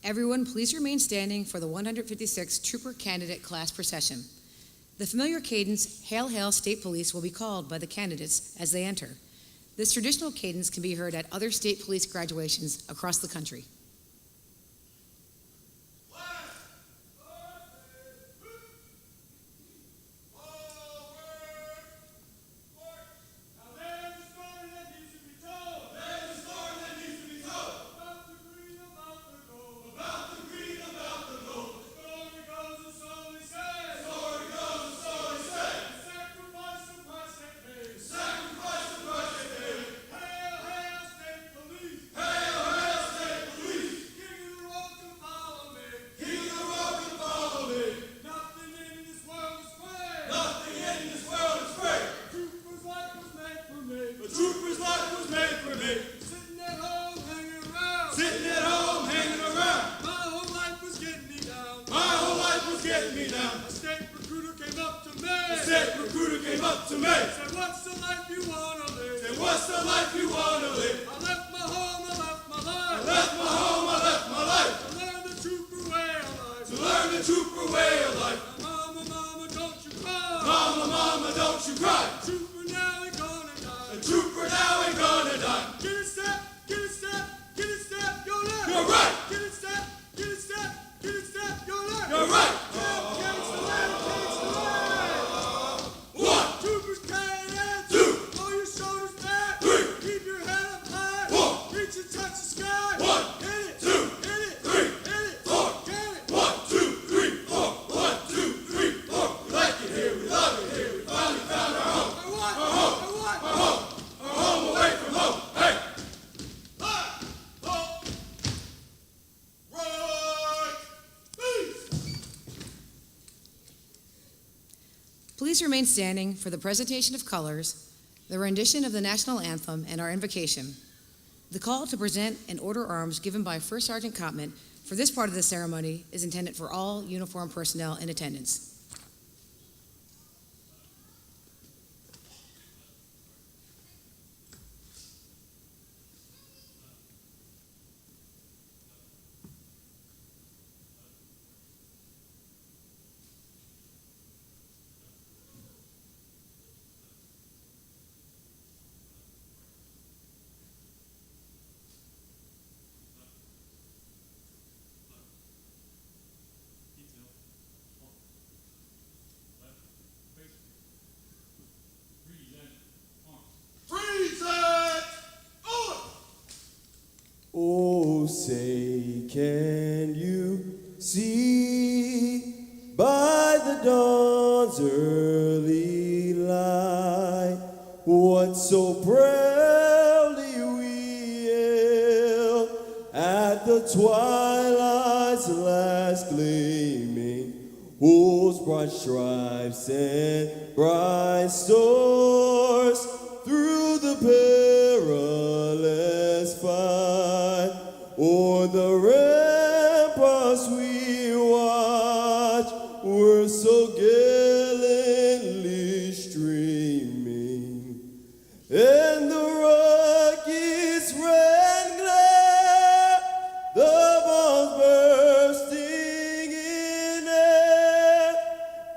Everyone, please remain standing for the 156th Trooper Candidate Class Procession. The familiar cadence, Hail, Hail, State Police, will be called by the candidates as they enter. This traditional cadence can be heard at other state police graduations across the country. Please remain standing for the presentation of colors, the rendition of the national anthem, and our invocation. The call to present and order arms given by First Sergeant Kottman for this part of the ceremony is intended for all uniformed personnel in attendance. Oh, say, can you see by the dawn's early light what so proudly we hailed at the twilight's last gleaming, whose bright stripes and bright stars through the perilous fight o'er the ramparts we watch were so gallantly streaming, and the rocket's red glare, the bombs bursting in air,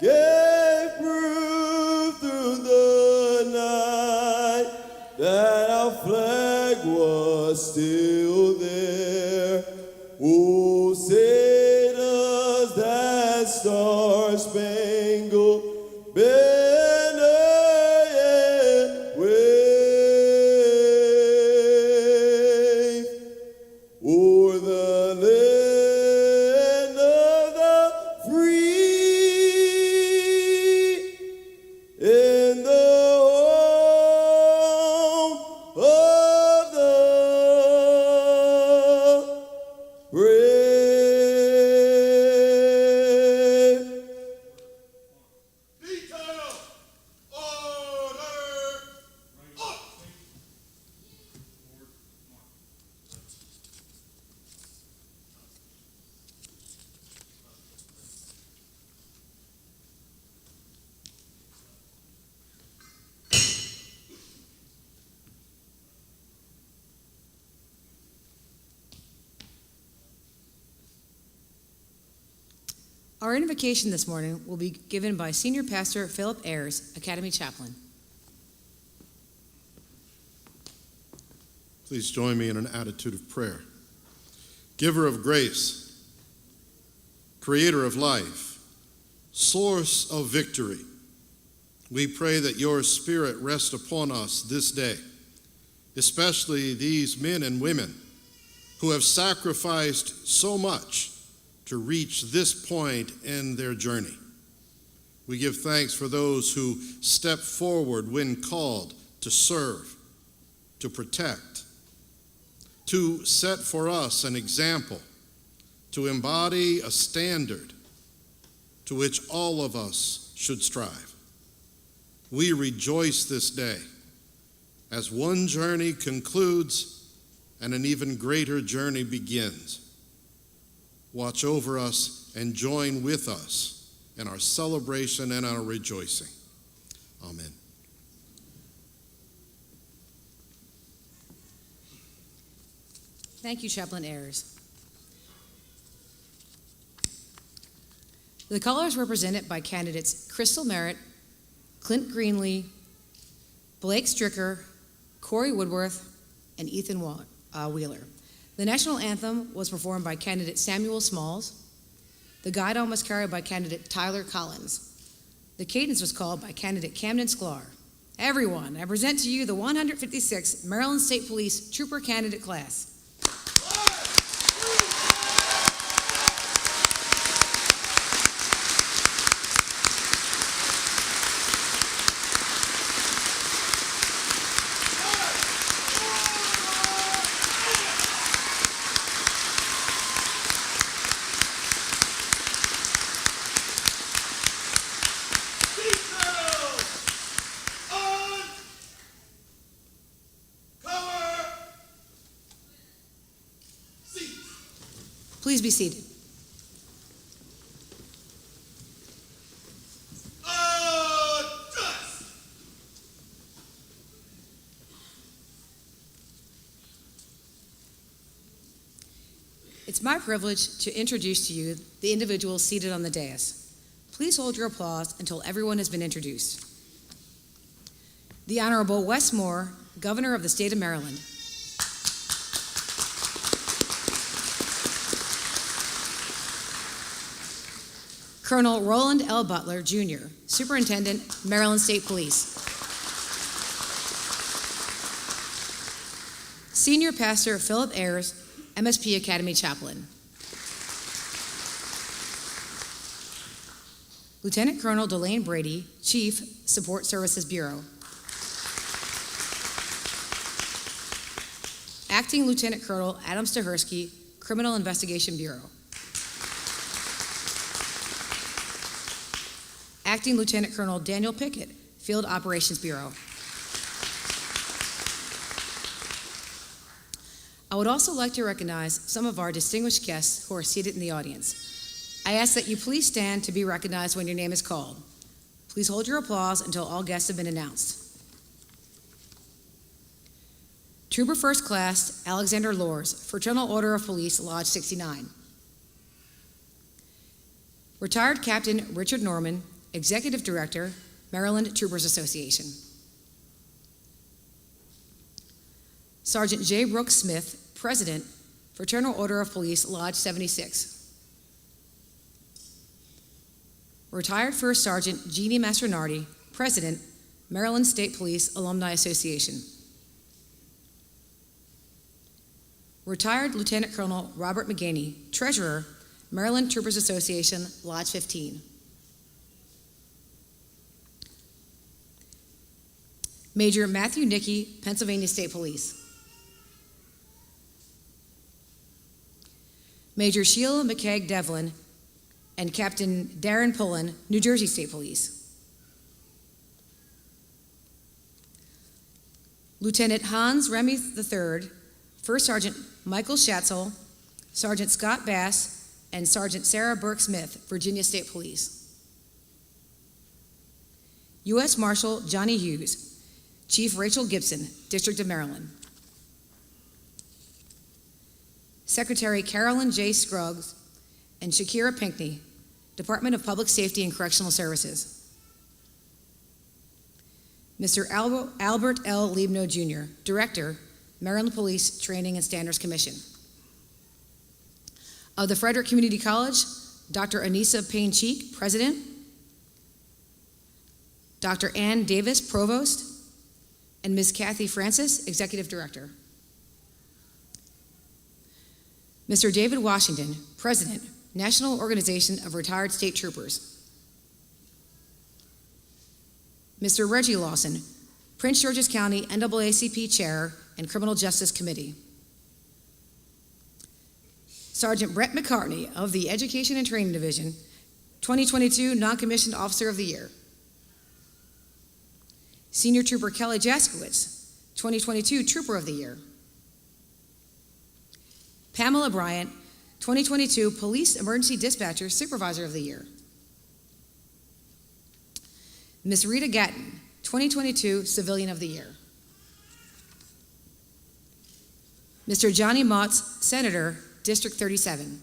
gave proof through the night that our flag was still there. Oh, say does that star-spangled banner yet wave o'er the land of the free and the home of the brave. Detail! Our invocation this morning will be given by Senior Pastor Philip Ayers, Academy Chaplain. Please join me in an attitude of prayer. Giver of grace, creator of life, source of victory, we pray that your Spirit rest upon us this day, especially these men and women who have sacrificed so much to reach this point in their journey. We give thanks for those who step forward when called to serve, to protect, to set for us an example, to embody a standard to which all of us should strive. We rejoice this day as one journey concludes and an even greater journey begins. Watch over us and join with us in our celebration and our rejoicing. Amen. Thank you, Chaplain Ayers. The colors were presented by candidates Crystal Merritt, Clint Greenlee, Blake Stricker, Corey Woodworth, and Ethan Wheeler. The national anthem was performed by candidate Samuel Smalls. The guidon was carried by candidate Tyler Collins. The cadence was called by candidate Camden Sklar. Everyone, I present to you the 156th Maryland State Police Trooper Candidate Class. Please be seated. It's my privilege to introduce to you the individuals seated on the dais. Please hold your applause until everyone has been introduced. The Honorable Wes Moore, Governor of the State of Maryland. Colonel Roland L. Butler, Jr., Superintendent, Maryland State Police. Senior Pastor Philip Ayers, MSP Academy Chaplain. Lieutenant Colonel Delane Brady, Chief, Support Services Bureau. Acting Lieutenant Colonel Adam Stahersky, Criminal Investigation Bureau. Acting Lieutenant Colonel Daniel Pickett, Field Operations Bureau. I would also like to recognize some of our distinguished guests who are seated in the audience. I ask that you please stand to be recognized when your name is called. Please hold your applause until all guests have been announced. Trooper First Class Alexander Lors, Fraternal Order of Police, Lodge 69. Retired Captain Richard Norman, Executive Director, Maryland Troopers Association. Sergeant J. Brooks Smith, President, Fraternal Order of Police, Lodge 76. Retired First Sergeant Jeannie Mastronardi, President, Maryland State Police Alumni Association. Retired Lieutenant Colonel Robert McGaney, Treasurer, Maryland Troopers Association, Lodge 15. Major Matthew Nickey, Pennsylvania State Police. Major Sheila McKeag Devlin and Captain Darren Pullen, New Jersey State Police. Lieutenant Hans Remy III, First Sergeant Michael Schatzel, Sergeant Scott Bass, and Sergeant Sarah Burke Smith, Virginia State Police. U.S. Marshal Johnny Hughes, Chief Rachel Gibson, District of Maryland. Secretary Carolyn J. Scruggs and Shakira Pinckney, Department of Public Safety and Correctional Services. Mr. Albert L. Liebno, Jr., Director, Maryland Police Training and Standards Commission. Of the Frederick Community College, Dr. Anissa Payne-Cheek, President. Dr. Ann Davis, Provost, and Ms. Kathy Francis, Executive Director. Mr. David Washington, President, National Organization of Retired State Troopers. Mr. Reggie Lawson, Prince George's County NAACP Chair and Criminal Justice Committee. Sergeant Brett McCartney of the Education and Training Division, 2022 Non-Commissioned Officer of the Year. Senior Trooper Kelly Jaskowitz, 2022 Trooper of the Year. Pamela Bryant, 2022 Police Emergency Dispatcher Supervisor of the Year. Ms. Rita Gatton, 2022 Civilian of the Year. Mr. Johnny Motz, Senator, District 37.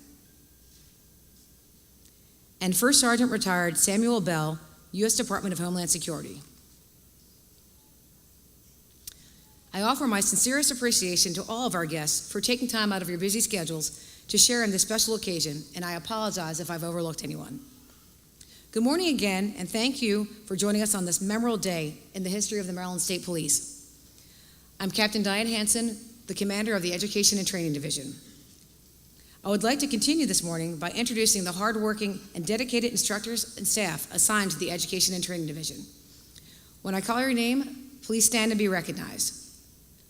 And First Sergeant Retired Samuel Bell, U.S. Department of Homeland Security. I offer my sincerest appreciation to all of our guests for taking time out of your busy schedules to share in this special occasion, and I apologize if I've overlooked anyone. Good morning again, and thank you for joining us on this memorable day in the history of the Maryland State Police. I'm Captain Diane Hansen, the Commander of the Education and Training Division. I would like to continue this morning by introducing the hardworking and dedicated instructors and staff assigned to the Education and Training Division. When I call your name, please stand and be recognized.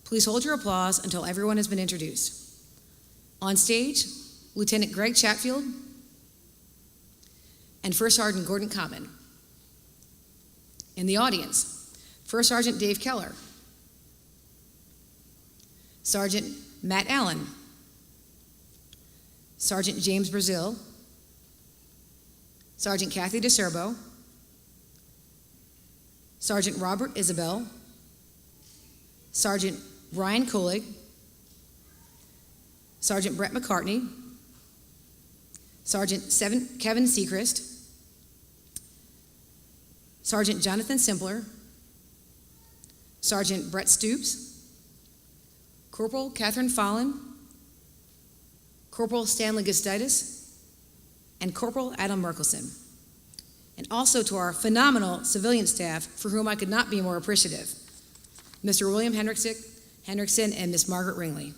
Please hold your applause until everyone has been introduced. On stage, Lieutenant Greg Chatfield and First Sergeant Gordon Common. In the audience, First Sergeant Dave Keller, Sergeant Matt Allen, Sergeant James Brazil, Sergeant Kathy DeSerbo, Sergeant Robert Isabel, Sergeant Ryan Kulig, Sergeant Brett McCartney, Sergeant Kevin Seacrest, Sergeant Jonathan Simpler, Sergeant Brett Stoops, Corporal Catherine Fallon, Corporal Stanley Gustitis, and Corporal Adam Merkelson. And also to our phenomenal civilian staff, for whom I could not be more appreciative, Mr. William Hendrickson and Ms. Margaret Ringley.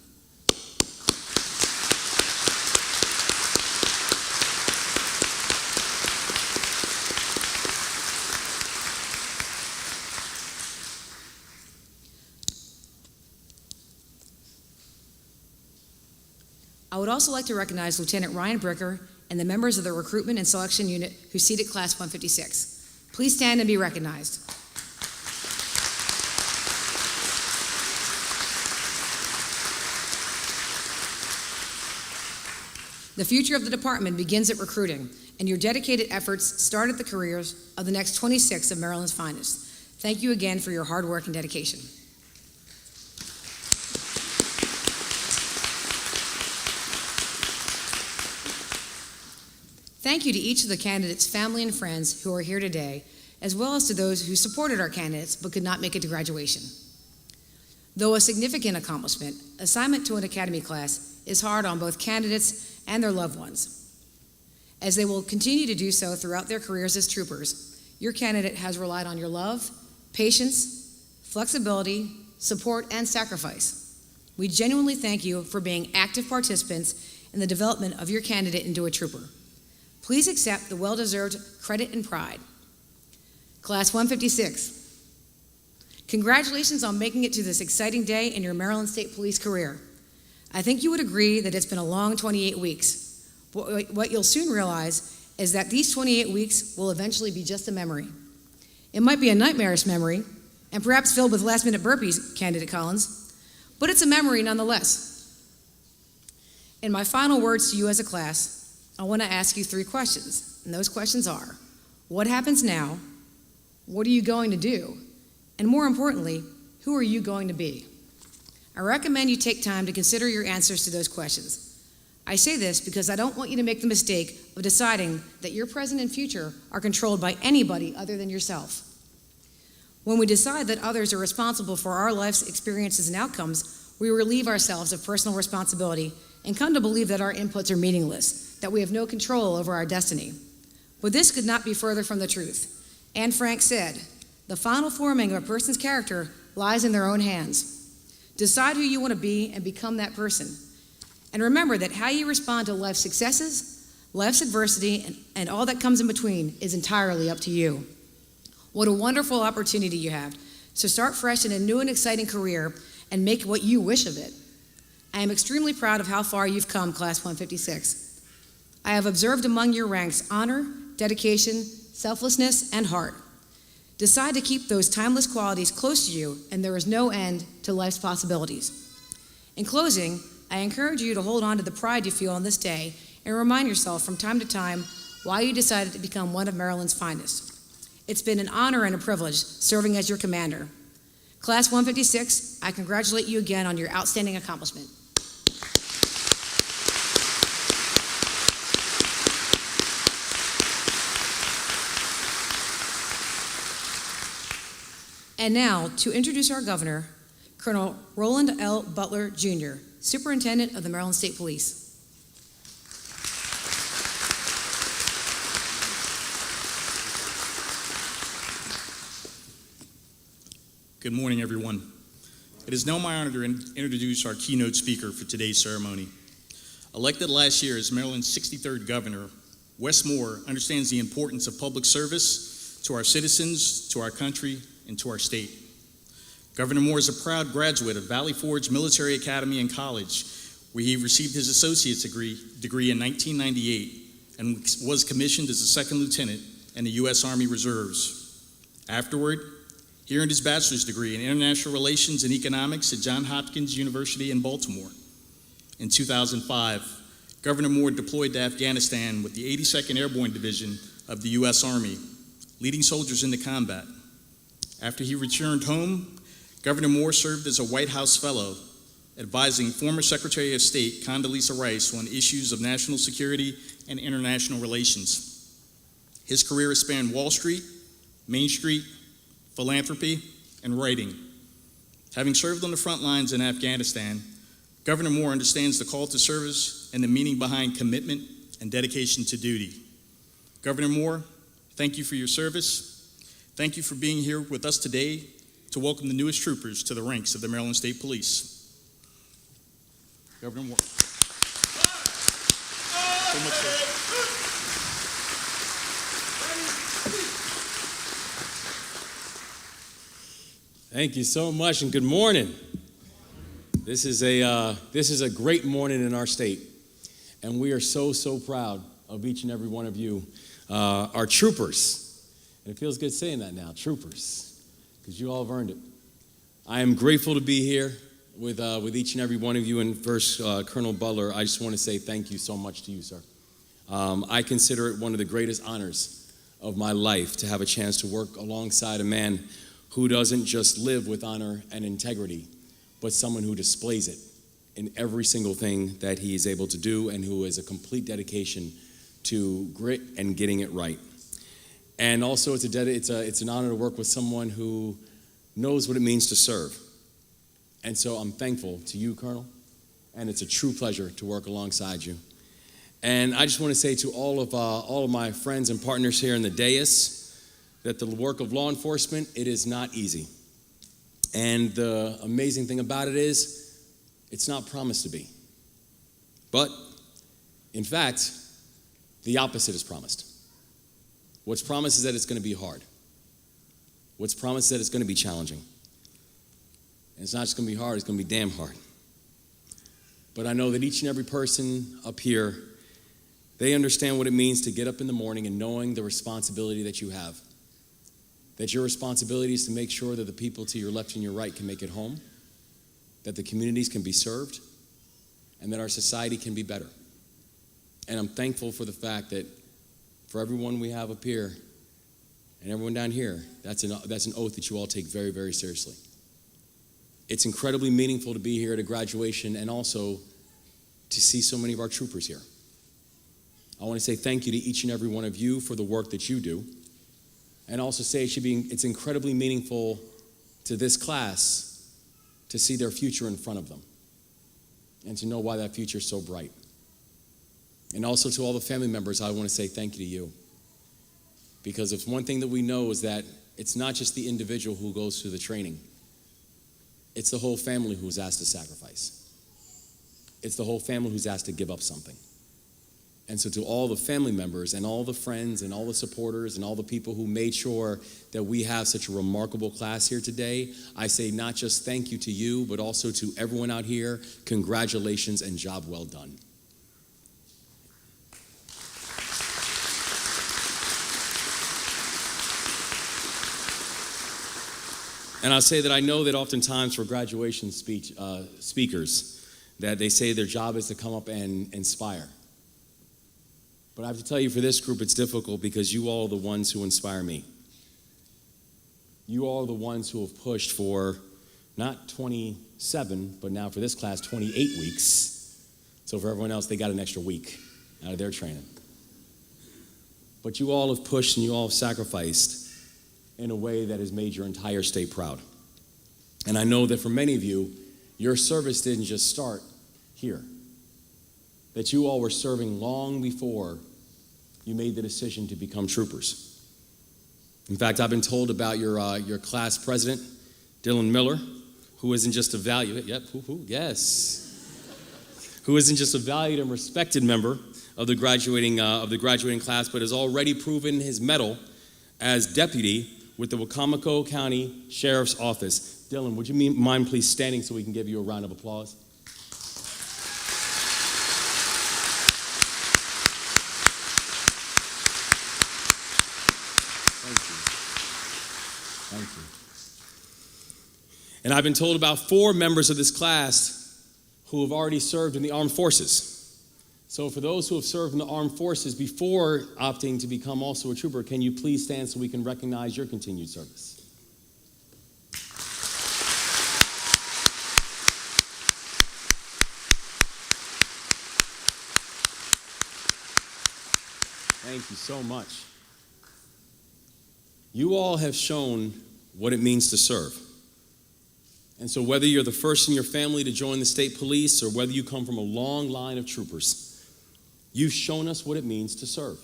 I would also like to recognize Lieutenant Ryan Bricker and the members of the Recruitment and Selection Unit who seated Class 156. Please stand and be recognized. The future of the department begins at recruiting, and your dedicated efforts start at the careers of the next 26 of Maryland's finest. Thank you again for your hard work and dedication. Thank you to each of the candidates' family and friends who are here today, as well as to those who supported our candidates but could not make it to graduation. Though a significant accomplishment, assignment to an academy class is hard on both candidates and their loved ones. As they will continue to do so throughout their careers as troopers, your candidate has relied on your love, patience, flexibility, support, and sacrifice. We genuinely thank you for being active participants in the development of your candidate into a trooper. Please accept the well-deserved credit and pride. Class 156, congratulations on making it to this exciting day in your Maryland State Police career. I think you would agree that it's been a long 28 weeks. What you'll soon realize is that these 28 weeks will eventually be just a memory. It might be a nightmarish memory, and perhaps filled with last-minute burpees, Candidate Collins, but it's a memory nonetheless. In my final words to you as a class, I want to ask you 3 questions, and those questions are, what happens now? What are you going to do? And more importantly, who are you going to be? I recommend you take time to consider your answers to those questions. I say this because I don't want you to make the mistake of deciding that your present and future are controlled by anybody other than yourself. When we decide that others are responsible for our life's experiences and outcomes, we relieve ourselves of personal responsibility and come to believe that our inputs are meaningless, that we have no control over our destiny. But this could not be further from the truth. Anne Frank said, "The final forming of a person's character lies in their own hands." Decide who you want to be and become that person. And remember that how you respond to life's successes, life's adversity, and all that comes in between is entirely up to you. What a wonderful opportunity you have. So start fresh in a new and exciting career and make what you wish of it. I am extremely proud of how far you've come, Class 156. I have observed among your ranks honor, dedication, selflessness, and heart. Decide to keep those timeless qualities close to you, and there is no end to life's possibilities. In closing, I encourage you to hold on to the pride you feel on this day and remind yourself from time to time why you decided to become one of Maryland's finest. It's been an honor and a privilege serving as your commander. Class 156, I congratulate you again on your outstanding accomplishment. And now, to introduce our governor, Colonel Roland L. Butler, Jr., Superintendent of the Maryland State Police. Good morning, everyone. It is now my honor to introduce our keynote speaker for today's ceremony. Elected last year as Maryland's 63rd governor, Wes Moore understands the importance of public service to our citizens, to our country, and to our state. Governor Moore is a proud graduate of Valley Forge Military Academy and College, where he received his associate's degree in 1998 and was commissioned as a second lieutenant in the U.S. Army Reserves. Afterward, he earned his bachelor's degree in international relations and economics at Johns Hopkins University in Baltimore. In 2005, Governor Moore deployed to Afghanistan with the 82nd Airborne Division of the U.S. Army, leading soldiers into combat. After he returned home, Governor Moore served as a White House Fellow, advising former Secretary of State Condoleezza Rice on issues of national security and international relations. His career has spanned Wall Street, Main Street, philanthropy, and writing. Having served on the front lines in Afghanistan, Governor Moore understands the call to service and the meaning behind commitment and dedication to duty. Governor Moore, thank you for your service. Thank you for being here with us today to welcome the newest troopers to the ranks of the Maryland State Police. Governor Moore. So much, sir. Thank you so much, and good morning. This is a great morning in our state, and we are so proud of each and every one of you, our troopers. And it feels good saying that now, troopers, because you all have earned it. I am grateful to be here with each and every one of you. And first, Colonel Butler, I just want to say thank you so much to you, sir. I consider it one of the greatest honors of my life to have a chance to work alongside a man who doesn't just live with honor and integrity, but someone who displays it in every single thing that he is able to do, and who has a complete dedication to grit and getting it right. And also, it's an honor to work with someone who knows what it means to serve. And so I'm thankful to you, Colonel, and it's a true pleasure to work alongside you. And I just want to say to all of my friends and partners here in the dais that the work of law enforcement, it is not easy. And the amazing thing about it is, it's not promised to be. But, in fact, the opposite is promised. What's promised is that it's going to be hard. What's promised is that it's going to be challenging. And it's not just going to be hard, it's going to be damn hard. But I know that each and every person up here, they understand what it means to get up in the morning and knowing the responsibility that you have. That your responsibility is to make sure that the people to your left and your right can make it home, that the communities can be served, and that our society can be better. And I'm thankful for the fact that for everyone we have up here and everyone down here, that's an oath that you all take very, very seriously. It's incredibly meaningful to be here at a graduation and also to see so many of our troopers here. I want to say thank you to each and every one of you for the work that you do, and also say it's incredibly meaningful to this class to see their future in front of them and to know why that future is so bright. And also to all the family members, I want to say thank you to you. Because if one thing that we know is that it's not just the individual who goes through the training. It's the whole family who's asked to sacrifice. It's the whole family who's asked to give up something. And so to all the family members and all the friends and all the supporters and all the people who made sure that we have such a remarkable class here today, I say not just thank you to you, but also to everyone out here, congratulations and job well done. And I'll say that I know that oftentimes for graduation speakers, that they say their job is to come up and inspire. But I have to tell you, for this group, it's difficult because you all are the ones who inspire me. You all are the ones who have pushed for not 27, but now for this class, 28 weeks. So for everyone else, they got an extra week out of their training. But you all have pushed and you all have sacrificed in a way that has made your entire state proud. And I know that for many of you, your service didn't just start here. That you all were serving long before you made the decision to become troopers. In fact, I've been told about your class president, Dylan Miller, who isn't just a valued, who isn't just a valued and respected member of the graduating class, but has already proven his mettle as deputy with the Wacomico County Sheriff's Office. Dylan, would you mind please standing so we can give you a round of applause? Thank you. And I've been told about 4 members of this class who have already served in the armed forces. So for those who have served in the armed forces before opting to become also a trooper, can you please stand so we can recognize your continued service? Thank you so much. You all have shown what it means to serve. And so whether you're the first in your family to join the state police or whether you come from a long line of troopers, you've shown us what it means to serve.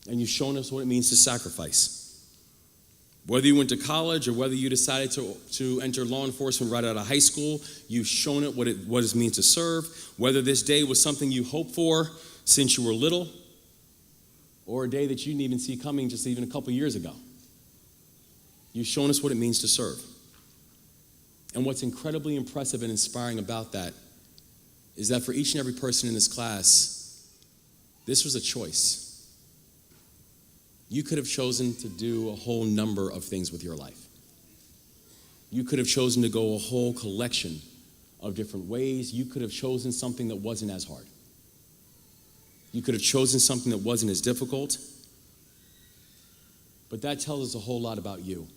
And you've shown us what it means to sacrifice. Whether you went to college or whether you decided to enter law enforcement right out of high school, you've shown it what it means to serve. Whether this day was something you hoped for since you were little, or a day that you didn't even see coming just even a couple years ago. You've shown us what it means to serve. And what's incredibly impressive and inspiring about that is that for each and every person in this class, this was a choice. You could have chosen to do a whole number of things with your life. You could have chosen to go a whole collection of different ways. You could have chosen something that wasn't as hard. You could have chosen something that wasn't as difficult. But that tells us a whole lot about you.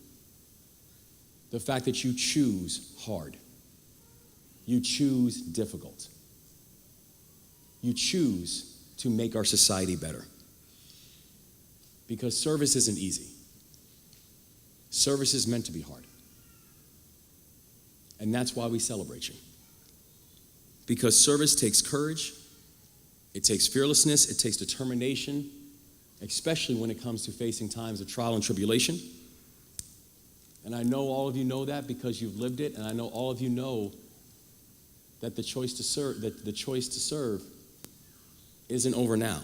The fact that you choose hard. You choose difficult. You choose to make our society better. Because service isn't easy. Service is meant to be hard. And that's why we celebrate you. Because service takes courage, it takes fearlessness, it takes determination, especially when it comes to facing times of trial and tribulation. And I know all of you know that because you've lived it, and I know all of you know that the choice to serve isn't over now.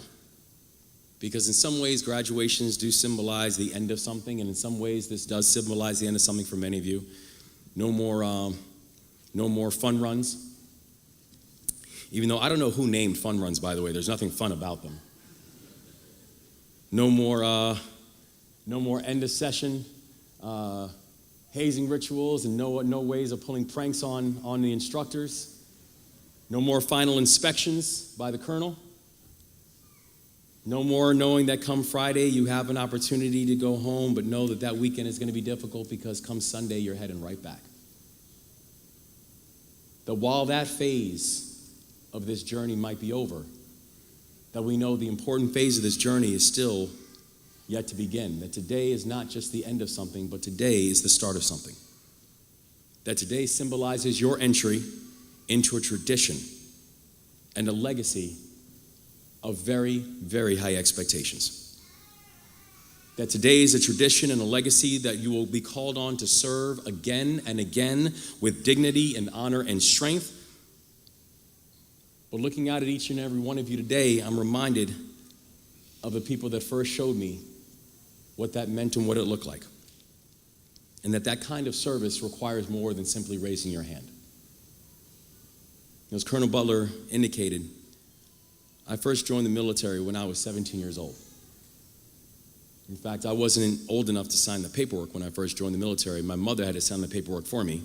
Because in some ways, graduations do symbolize the end of something, and in some ways, this does symbolize the end of something for many of you. No more fun runs. Even though I don't know who named fun runs, by the way. There's nothing fun about them. No more end of session hazing rituals, and no ways of pulling pranks on the instructors. No more final inspections by the colonel. No more knowing that come Friday you have an opportunity to go home, but know that that weekend is going to be difficult because come Sunday you're heading right back. That while that phase of this journey might be over, that we know the important phase of this journey is still yet to begin, that today is not just the end of something, but today is the start of something. That today symbolizes your entry into a tradition and a legacy of very, very high expectations. That today is a tradition and a legacy that you will be called on to serve again and again with dignity and honor and strength. But looking out at each and every one of you today, I'm reminded of the people that first showed me what that meant and what it looked like. And that kind of service requires more than simply raising your hand. As Colonel Butler indicated, I first joined the military when I was 17 years old. In fact, I wasn't old enough to sign the paperwork when I first joined the military. My mother had to sign the paperwork for me.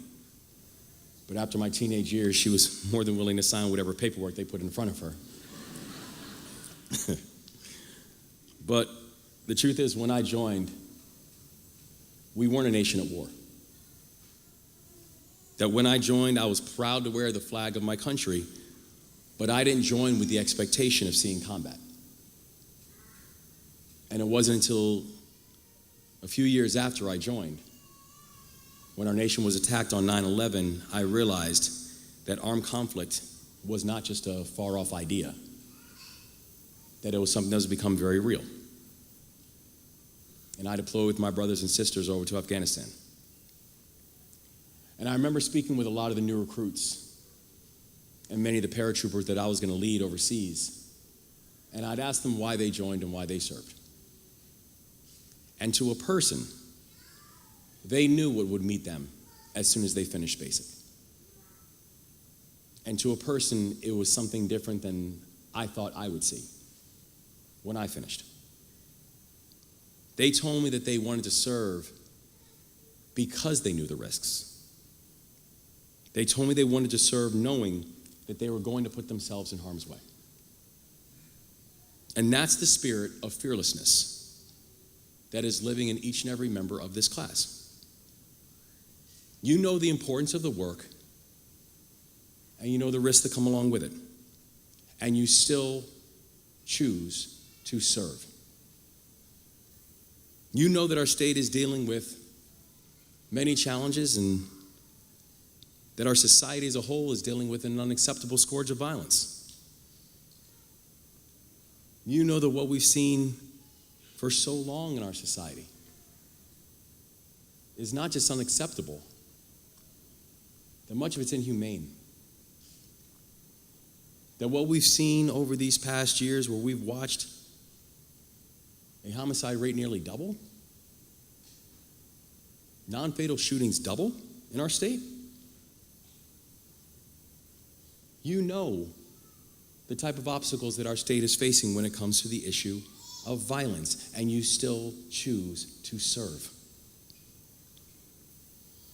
But after my teenage years, she was more than willing to sign whatever paperwork they put in front of her. But the truth is, when I joined, we weren't a nation at war. That when I joined, I was proud to wear the flag of my country, but I didn't join with the expectation of seeing combat. And it wasn't until a few years after I joined, when our nation was attacked on 9/11, I realized that armed conflict was not just a far-off idea, that it was something that was become very real. And I deployed with my brothers and sisters over to Afghanistan. And I remember speaking with a lot of the new recruits and many of the paratroopers that I was going to lead overseas. And I'd ask them why they joined and why they served. And to a person, they knew what would meet them as soon as they finished basic. And to a person, it was something different than I thought I would see when I finished. They told me that they wanted to serve because they knew the risks. They told me they wanted to serve knowing that they were going to put themselves in harm's way. And that's the spirit of fearlessness that is living in each and every member of this class. You know the importance of the work, and you know the risks that come along with it, and you still choose to serve. You know that our state is dealing with many challenges and that our society as a whole is dealing with an unacceptable scourge of violence. You know that what we've seen for so long in our society is not just unacceptable, that much of it's inhumane. That what we've seen over these past years, where we've watched a homicide rate nearly double, non-fatal shootings double in our state, you know the type of obstacles that our state is facing when it comes to the issue of violence, and you still choose to serve.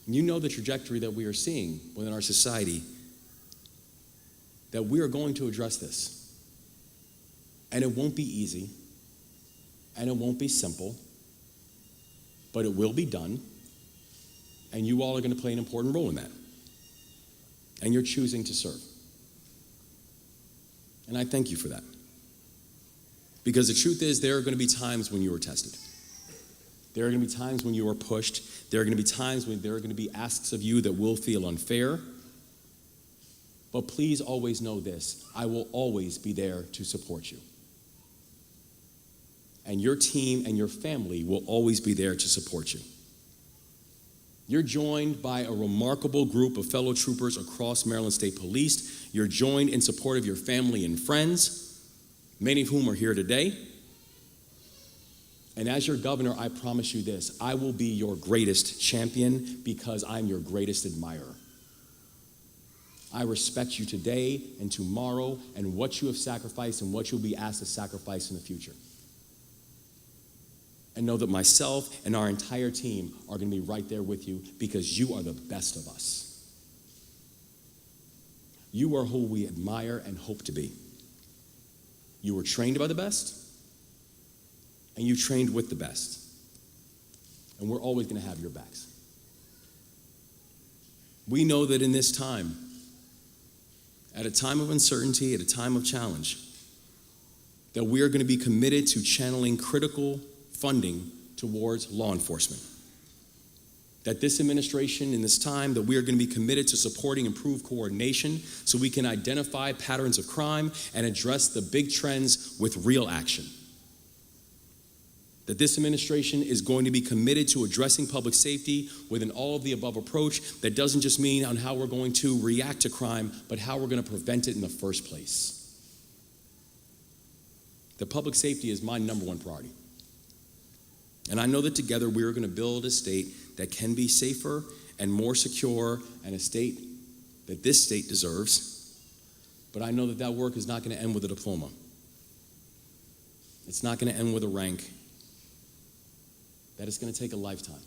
You know the trajectory that we are seeing within our society, that we are going to address this. And it won't be easy, and it won't be simple, but it will be done, and you all are going to play an important role in that. And you're choosing to serve. And I thank you for that. Because the truth is, there are going to be times when you are tested. There are going to be times when you are pushed. There are going to be times when there are going to be asks of you that will feel unfair. But please always know this: I will always be there to support you. And your team and your family will always be there to support you. You're joined by a remarkable group of fellow troopers across Maryland State Police. You're joined in support of your family and friends, many of whom are here today. And as your governor, I promise you this: I will be your greatest champion because I'm your greatest admirer. I respect you today and tomorrow and what you have sacrificed and what you'll be asked to sacrifice in the future. And know that myself and our entire team are going to be right there with you because you are the best of us. You are who we admire and hope to be. You were trained by the best, and you trained with the best. And we're always going to have your backs. We know that in this time, at a time of uncertainty, at a time of challenge, that we are going to be committed to channeling critical funding towards law enforcement. That this administration, in this time, that we are going to be committed to supporting improved coordination so we can identify patterns of crime and address the big trends with real action. That this administration is going to be committed to addressing public safety with an all-of-the-above approach that doesn't just mean on how we're going to react to crime, but how we're going to prevent it in the first place. That public safety is my number one priority. And I know that together we are going to build a state that can be safer and more secure, and a state that this state deserves. But I know that that work is not going to end with a diploma. It's not going to end with a rank. That it's going to take a lifetime.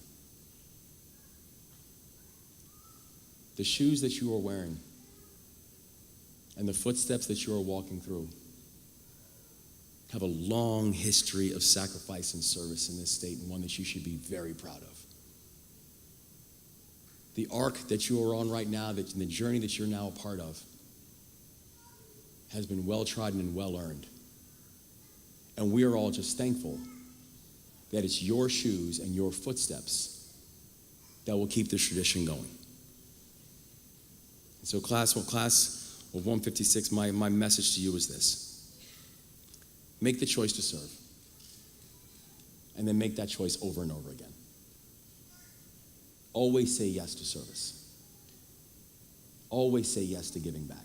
The shoes that you are wearing and the footsteps that you are walking through have a long history of sacrifice and service in this state, and one that you should be very proud of. The arc that you are on right now, the journey that you're now a part of, has been well-trodden and well-earned. And we are all just thankful that it's your shoes and your footsteps that will keep this tradition going. And so class of 156, my message to you is this. Make the choice to serve. And then make that choice over and over again. Always say yes to service. Always say yes to giving back.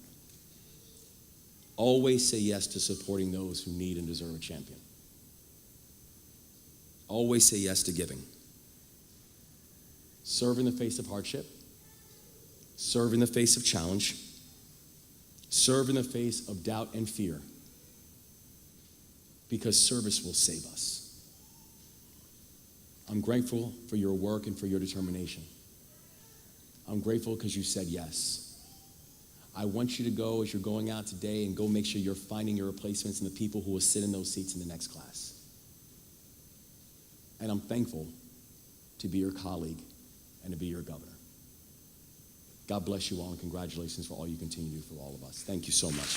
Always say yes to supporting those who need and deserve a champion. Always say yes to giving. Serve in the face of hardship. Serve in the face of challenge. Serve in the face of doubt and fear. Because service will save us. I'm grateful for your work and for your determination. I'm grateful because you said yes. I want you to go as you're going out today and go make sure you're finding your replacements and the people who will sit in those seats in the next class. And I'm thankful to be your colleague and to be your governor. God bless you all, and congratulations for all you continue to do for all of us. Thank you so much.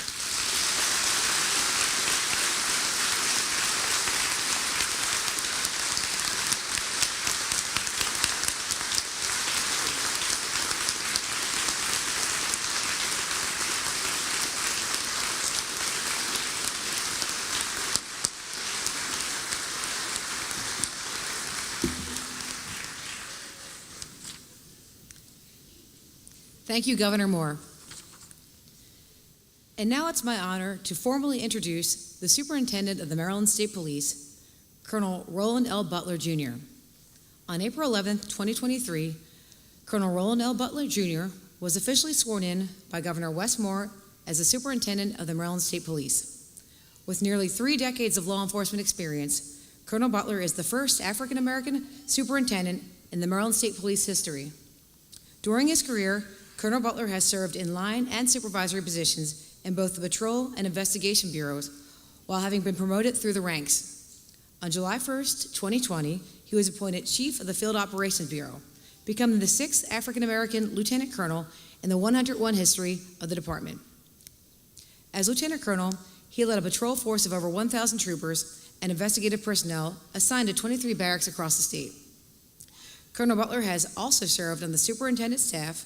Thank you, Governor Moore. And now it's my honor to formally introduce the Superintendent of the Maryland State Police, Colonel Roland L. Butler, Jr. On April 11, 2023, Colonel Roland L. Butler, Jr. was officially sworn in by Governor Wes Moore as the Superintendent of the Maryland State Police. With nearly 3 decades of law enforcement experience, Colonel Butler is the first African-American superintendent in the Maryland State Police history. During his career, Colonel Butler has served in line and supervisory positions in both the Patrol and Investigation Bureaus, while having been promoted through the ranks. On July 1st, 2020, he was appointed Chief of the Field Operations Bureau, becoming the 6th African-American Lieutenant Colonel in the 101 history of the department. As Lieutenant Colonel, he led a patrol force of over 1,000 troopers and investigative personnel assigned to 23 barracks across the state. Colonel Butler has also served on the superintendent staff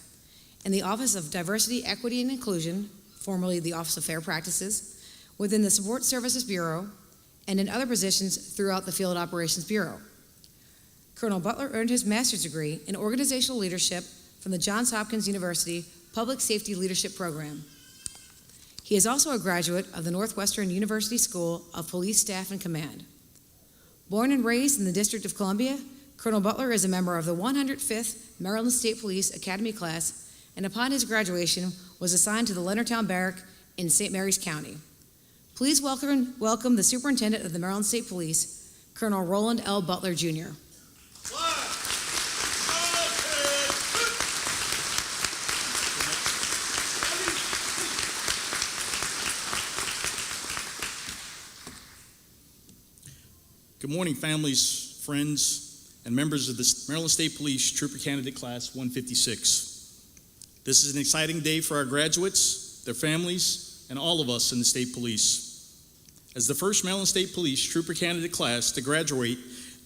in the Office of Diversity, Equity, and Inclusion, formerly the Office of Fair Practices, within the Support Services Bureau, and in other positions throughout the Field Operations Bureau. Colonel Butler earned his master's degree in organizational leadership from the Johns Hopkins University Public Safety Leadership Program. He is also a graduate of the Northwestern University School of Police Staff and Command. Born and raised in the District of Columbia, Colonel Butler is a member of the 105th Maryland State Police Academy class, and upon his graduation was assigned to the Leonardtown Barrack in St. Mary's County. Please welcome the Superintendent of the Maryland State Police, Colonel Roland L. Butler, Jr. Good morning, families, friends, and members of the Maryland State Police Trooper Candidate Class 156. This is an exciting day for our graduates, their families, and all of us in the state police. As the first Maryland State Police Trooper Candidate class to graduate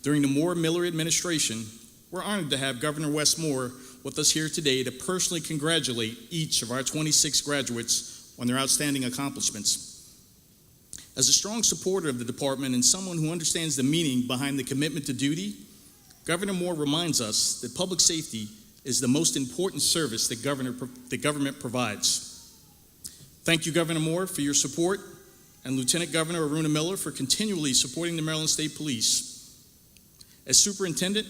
during the Moore-Miller administration, we're honored to have Governor Wes Moore with us here today to personally congratulate each of our 26 graduates on their outstanding accomplishments. As a strong supporter of the department and someone who understands the meaning behind the commitment to duty, Governor Moore reminds us that public safety is the most important service that government provides. Thank you, Governor Moore, for your support, and Lieutenant Governor Aruna Miller for continually supporting the Maryland State Police. As Superintendent,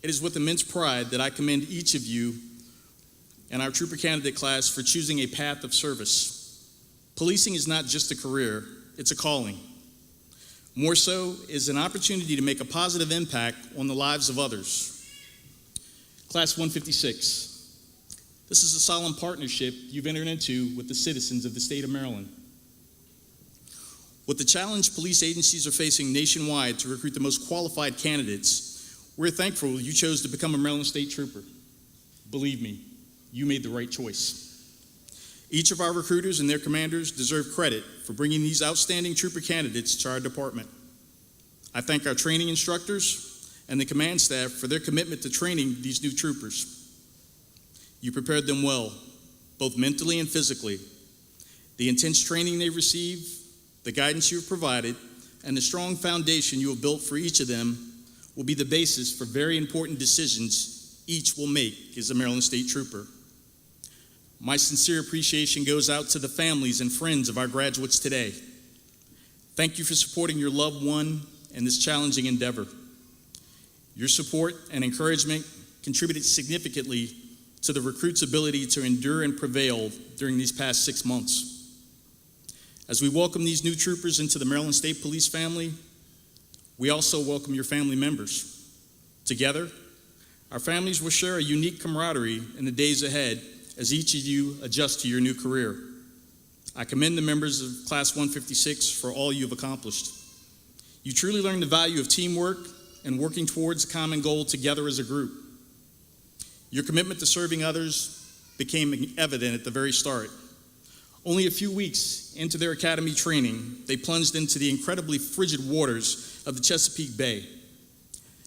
it is with immense pride that I commend each of you and our Trooper Candidate class for choosing a path of service. Policing is not just a career, it's a calling. More so, is an opportunity to make a positive impact on the lives of others. Class 156, this is a solemn partnership you've entered into with the citizens of the state of Maryland. With the challenge police agencies are facing nationwide to recruit the most qualified candidates, we're thankful you chose to become a Maryland State Trooper. Believe me, you made the right choice. Each of our recruiters and their commanders deserve credit for bringing these outstanding trooper candidates to our department. I thank our training instructors and the command staff for their commitment to training these new troopers. You prepared them well, both mentally and physically. The intense training they received, the guidance you have provided, and the strong foundation you have built for each of them will be the basis for very important decisions each will make as a Maryland State Trooper. My sincere appreciation goes out to the families and friends of our graduates today. Thank you for supporting your loved one in this challenging endeavor. Your support and encouragement contributed significantly to the recruits' ability to endure and prevail during these past 6 months. As we welcome these new troopers into the Maryland State Police family, we also welcome your family members. Together, our families will share a unique camaraderie in the days ahead as each of you adjust to your new career. I commend the members of Class 156 for all you've accomplished. You truly learned the value of teamwork and working towards a common goal together as a group. Your commitment to serving others became evident at the very start. Only a few weeks into their academy training, they plunged into the incredibly frigid waters of the Chesapeake Bay.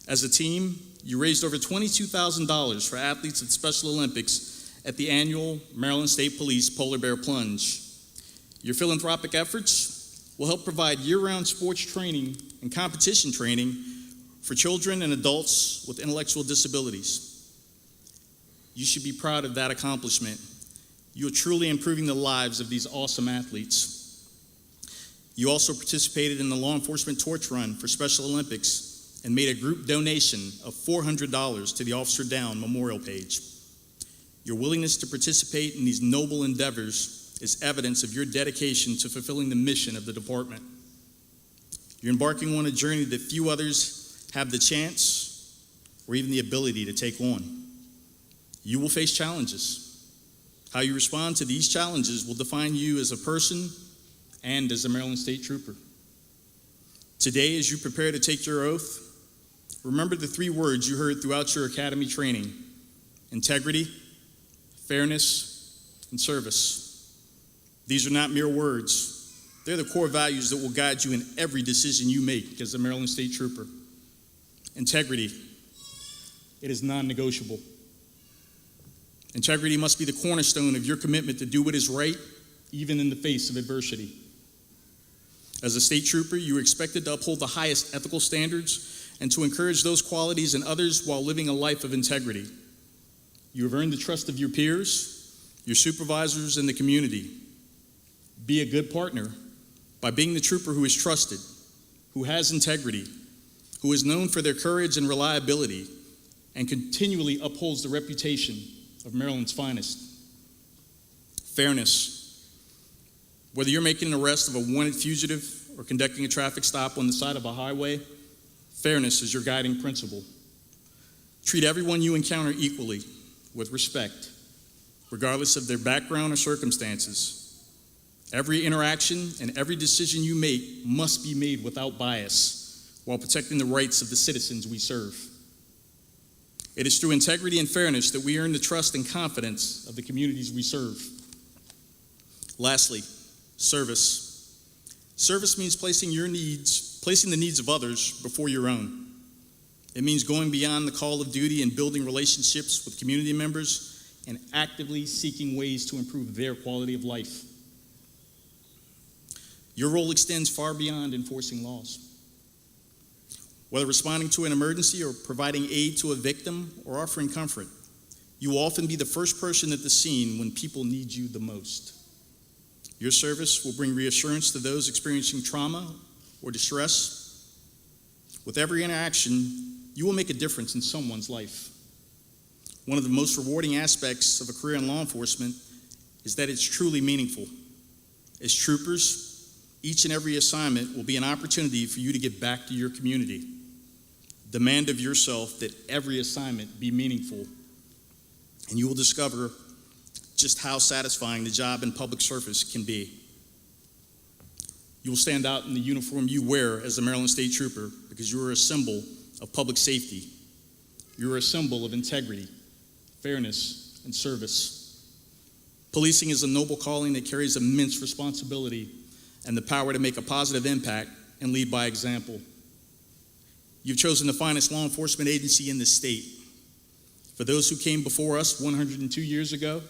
As a team, you raised over $22,000 for athletes at Special Olympics at the annual Maryland State Police Polar Bear Plunge. Your philanthropic efforts will help provide year-round sports training and competition training for children and adults with intellectual disabilities. You should be proud of that accomplishment. You are truly improving the lives of these awesome athletes. You also participated in the law enforcement torch run for Special Olympics and made a group donation of $400 to the Officer Down memorial page. Your willingness to participate in these noble endeavors is evidence of your dedication to fulfilling the mission of the department. You're embarking on a journey that few others have the chance or even the ability to take on. You will face challenges. How you respond to these challenges will define you as a person and as a Maryland State Trooper. Today, as you prepare to take your oath, remember the 3 words you heard throughout your academy training: integrity, fairness, and service. These are not mere words. They're the core values that will guide you in every decision you make as a Maryland State Trooper. Integrity, it is non-negotiable. Integrity must be the cornerstone of your commitment to do what is right, even in the face of adversity. As a state trooper, you are expected to uphold the highest ethical standards and to encourage those qualities in others while living a life of integrity. You have earned the trust of your peers, your supervisors, and the community. Be a good partner by being the trooper who is trusted, who has integrity, who is known for their courage and reliability, and continually upholds the reputation of Maryland's finest. Fairness. Whether you're making an arrest of a wanted fugitive or conducting a traffic stop on the side of a highway, fairness is your guiding principle. Treat everyone you encounter equally, with respect, regardless of their background or circumstances. Every interaction and every decision you make must be made without bias, while protecting the rights of the citizens we serve. It is through integrity and fairness that we earn the trust and confidence of the communities we serve. Lastly, service. Service means placing the needs of others before your own. It means going beyond the call of duty and building relationships with community members and actively seeking ways to improve their quality of life. Your role extends far beyond enforcing laws. Whether responding to an emergency or providing aid to a victim or offering comfort, you will often be the first person at the scene when people need you the most. Your service will bring reassurance to those experiencing trauma or distress. With every interaction, you will make a difference in someone's life. One of the most rewarding aspects of a career in law enforcement is that it's truly meaningful. As troopers, each and every assignment will be an opportunity for you to give back to your community. Demand of yourself that every assignment be meaningful, and you will discover just how satisfying the job in public service can be. You will stand out in the uniform you wear as a Maryland State Trooper because you are a symbol of public safety. You are a symbol of integrity, fairness, and service. Policing is a noble calling that carries immense responsibility and the power to make a positive impact and lead by example. You've chosen the finest law enforcement agency in the state. For those who came before us 102 years ago,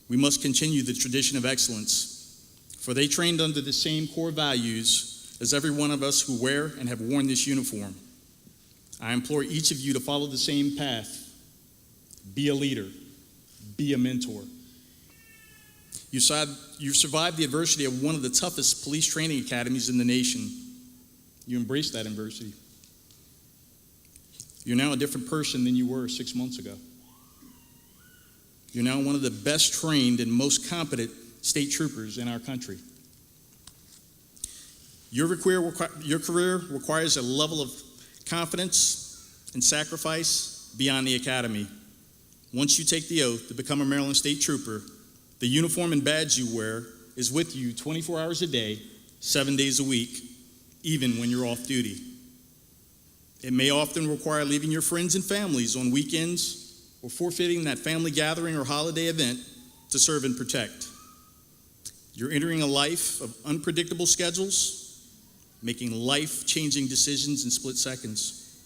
we must continue the tradition of excellence, for they trained under the same core values as every one of us who wear and have worn this uniform. I implore each of you to follow the same path. Be a leader. Be a mentor. You've survived the adversity of one of the toughest police training academies in the nation. You embraced that adversity. You're now a different person than you were 6 months ago. You're now one of the best trained and most competent state troopers in our country. Your career requires a level of confidence and sacrifice beyond the academy. Once you take the oath to become a Maryland State Trooper, the uniform and badge you wear is with you 24 hours a day, 7 days a week, even when you're off duty. It may often require leaving your friends and families on weekends or forfeiting that family gathering or holiday event to serve and protect. You're entering a life of unpredictable schedules, making life-changing decisions in split seconds,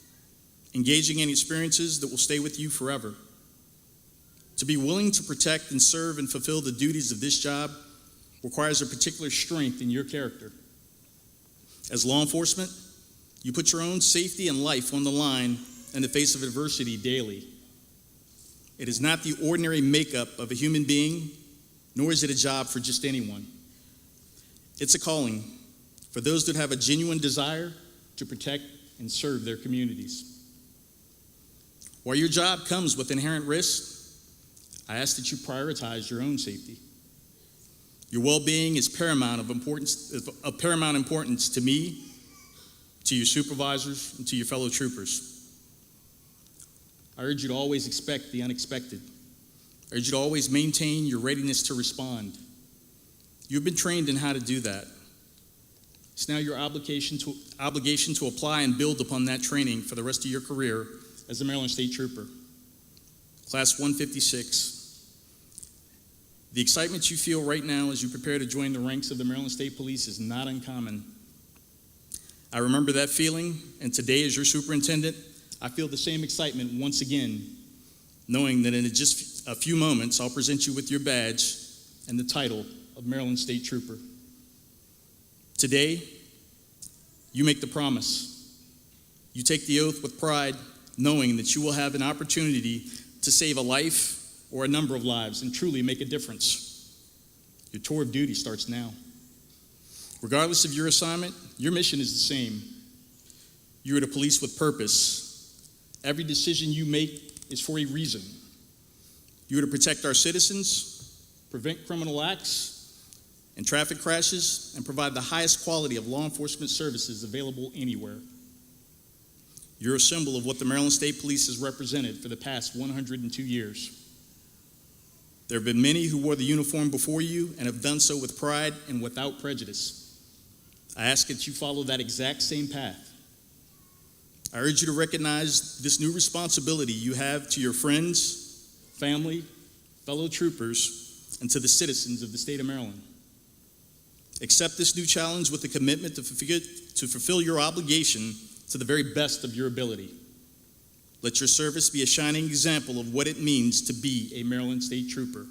engaging in experiences that will stay with you forever. To be willing to protect and serve and fulfill the duties of this job requires a particular strength in your character. As law enforcement, you put your own safety and life on the line in the face of adversity daily. It is not the ordinary makeup of a human being, nor is it a job for just anyone. It's a calling for those that have a genuine desire to protect and serve their communities. While your job comes with inherent risks, I ask that you prioritize your own safety. Your well-being is of paramount importance to me, to your supervisors, and to your fellow troopers. I urge you to always expect the unexpected. I urge you to always maintain your readiness to respond. You've been trained in how to do that. It's now your obligation to apply and build upon that training for the rest of your career as a Maryland State Trooper. Class 156. The excitement you feel right now as you prepare to join the ranks of the Maryland State Police is not uncommon. I remember that feeling, and today as your superintendent, I feel the same excitement once again, knowing that in just a few moments, I'll present you with your badge and the title of Maryland State Trooper. Today, you make the promise. You take the oath with pride, knowing that you will have an opportunity to save a life or a number of lives and truly make a difference. Your tour of duty starts now. Regardless of your assignment, your mission is the same. You are to police with purpose. Every decision you make is for a reason. You are to protect our citizens, prevent criminal acts and traffic crashes, and provide the highest quality of law enforcement services available anywhere. You're a symbol of what the Maryland State Police has represented for the past 102 years. There have been many who wore the uniform before you and have done so with pride and without prejudice. I ask that you follow that exact same path. I urge you to recognize this new responsibility you have to your friends, family, fellow troopers, and to the citizens of the state of Maryland. Accept this new challenge with a commitment to fulfill your obligation to the very best of your ability. Let your service be a shining example of what it means to be a Maryland State Trooper.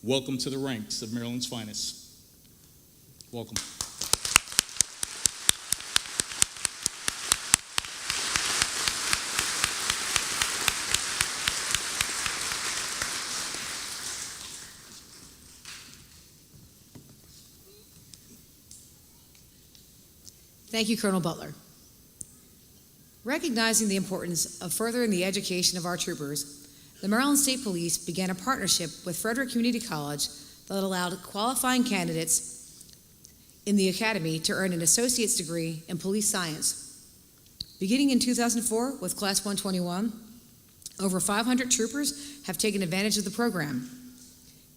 Welcome to the ranks of Maryland's finest. Welcome. Thank you, Colonel Butler. Recognizing the importance of furthering the education of our troopers, the Maryland State Police began a partnership with Frederick Community College that allowed qualifying candidates in the academy to earn an associate's degree in police science. Beginning in 2004 with Class 121, over 500 troopers have taken advantage of the program.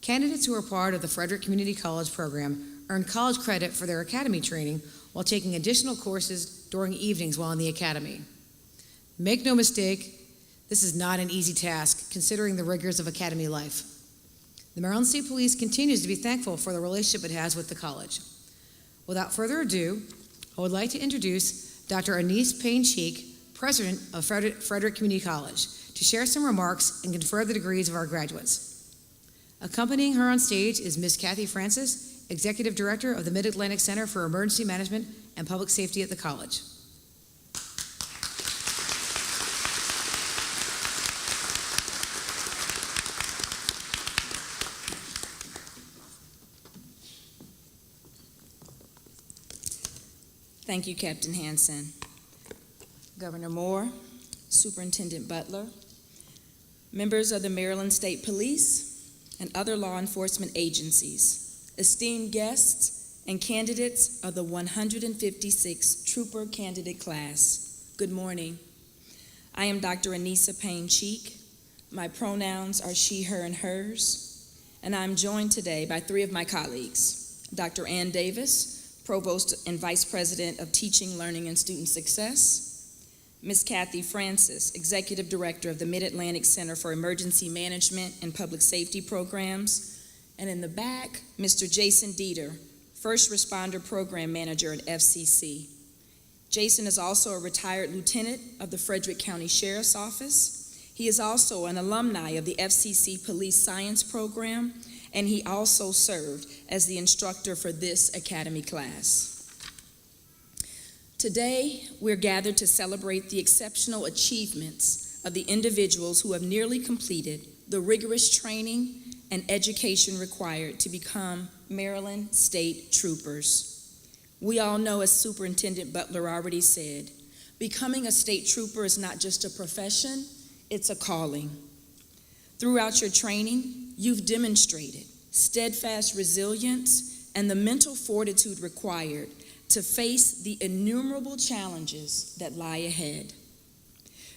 Candidates who are part of the Frederick Community College program earn college credit for their academy training while taking additional courses during evenings while in the academy. Make no mistake, this is not an easy task considering the rigors of academy life. The Maryland State Police continues to be thankful for the relationship it has with the college. Without further ado, I would like to introduce Dr. Anise Payne-Cheek, President of Frederick Community College, to share some remarks and confer the degrees of our graduates. Accompanying her on stage is Ms. Kathy Francis, Executive Director of the Mid-Atlantic Center for Emergency Management and Public Safety at the college. Thank you, Captain Hansen. Governor Moore, Superintendent Butler, members of the Maryland State Police, and other law enforcement agencies, esteemed guests, and candidates of the 156 Trooper Candidate Class. Good morning. I am Dr. Anisa Payne-Cheek. My pronouns are she, her, and hers, and I'm joined today by three of my colleagues, Dr. Ann Davis, Provost and Vice President of Teaching, Learning, and Student Success, Ms. Kathy Francis, Executive Director of the Mid-Atlantic Center for Emergency Management and Public Safety Programs, and in the back, Mr. Jason Dieter, First Responder Program Manager at FCC. Jason is also a retired lieutenant of the Frederick County Sheriff's Office. He is also an alumni of the FCC Police Science Program, and he also served as the instructor for this academy class. Today, we're gathered to celebrate the exceptional achievements of the individuals who have nearly completed the rigorous training and education required to become Maryland State Troopers. We all know, as Superintendent Butler already said, becoming a state trooper is not just a profession, it's a calling. Throughout your training, you've demonstrated steadfast resilience and the mental fortitude required to face the innumerable challenges that lie ahead.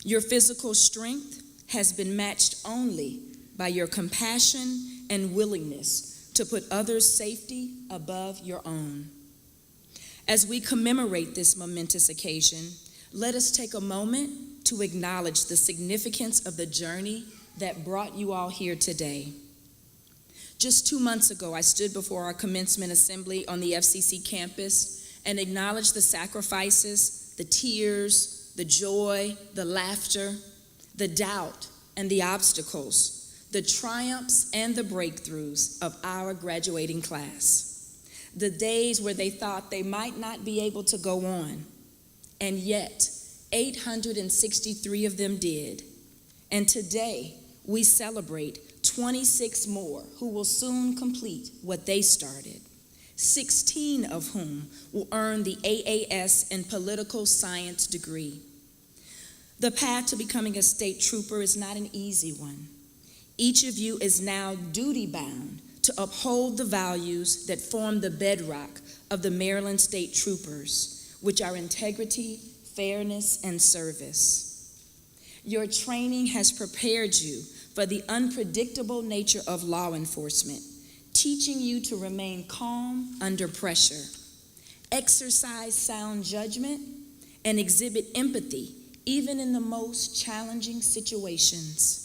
Your physical strength has been matched only by your compassion and willingness to put others' safety above your own. As we commemorate this momentous occasion, let us take a moment to acknowledge the significance of the journey that brought you all here today. Just 2 months ago, I stood before our commencement assembly on the FCC campus and acknowledged the sacrifices, the tears, the joy, the laughter, the doubt, and the obstacles, the triumphs and the breakthroughs of our graduating class. The days where they thought they might not be able to go on, and yet 863 of them did. And today, we celebrate 26 more who will soon complete what they started, 16 of whom will earn the AAS in Political Science degree. The path to becoming a state trooper is not an easy one. Each of you is now duty-bound to uphold the values that form the bedrock of the Maryland State Troopers, which are integrity, fairness, and service. Your training has prepared you for the unpredictable nature of law enforcement, teaching you to remain calm under pressure, exercise sound judgment, and exhibit empathy even in the most challenging situations.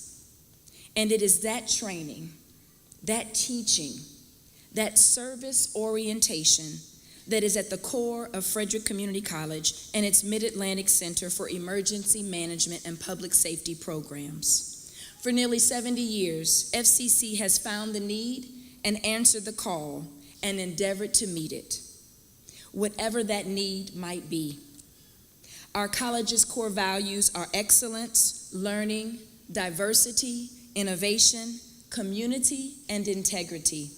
And it is that training, that teaching, that service orientation that is at the core of Frederick Community College and its Mid-Atlantic Center for Emergency Management and Public Safety Programs. For nearly 70 years, FCC has found the need and answered the call and endeavored to meet it, whatever that need might be. Our college's core values are excellence, learning, diversity, innovation, community, and integrity.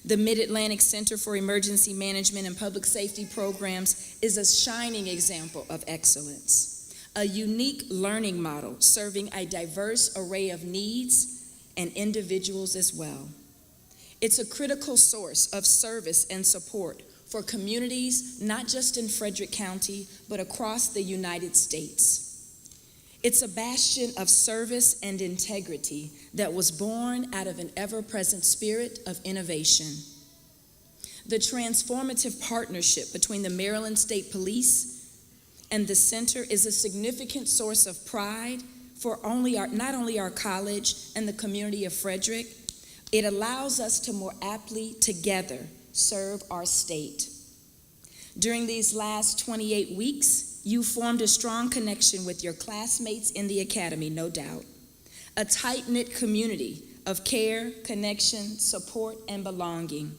The Mid-Atlantic Center for Emergency Management and Public Safety Programs is a shining example of excellence, a unique learning model serving a diverse array of needs and individuals as well. It's a critical source of service and support for communities not just in Frederick County, but across the United States. It's a bastion of service and integrity that was born out of an ever-present spirit of innovation. The transformative partnership between the Maryland State Police and the center is a significant source of pride for not only our college and the community of Frederick. It allows us to more aptly together serve our state. During these last 28 weeks, you formed a strong connection with your classmates in the academy, no doubt. A tight-knit community of care, connection, support, and belonging.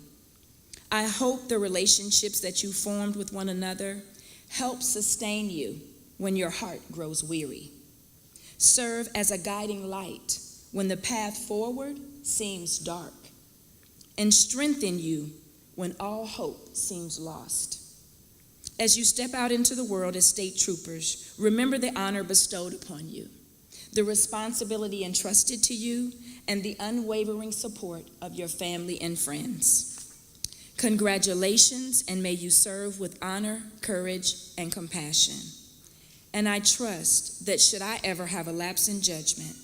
I hope the relationships that you formed with one another help sustain you when your heart grows weary. Serve as a guiding light when the path forward seems dark, and strengthen you when all hope seems lost. As you step out into the world as state troopers, remember the honor bestowed upon you, the responsibility entrusted to you, and the unwavering support of your family and friends. Congratulations, and may you serve with honor, courage, and compassion. And I trust that should I ever have a lapse in judgment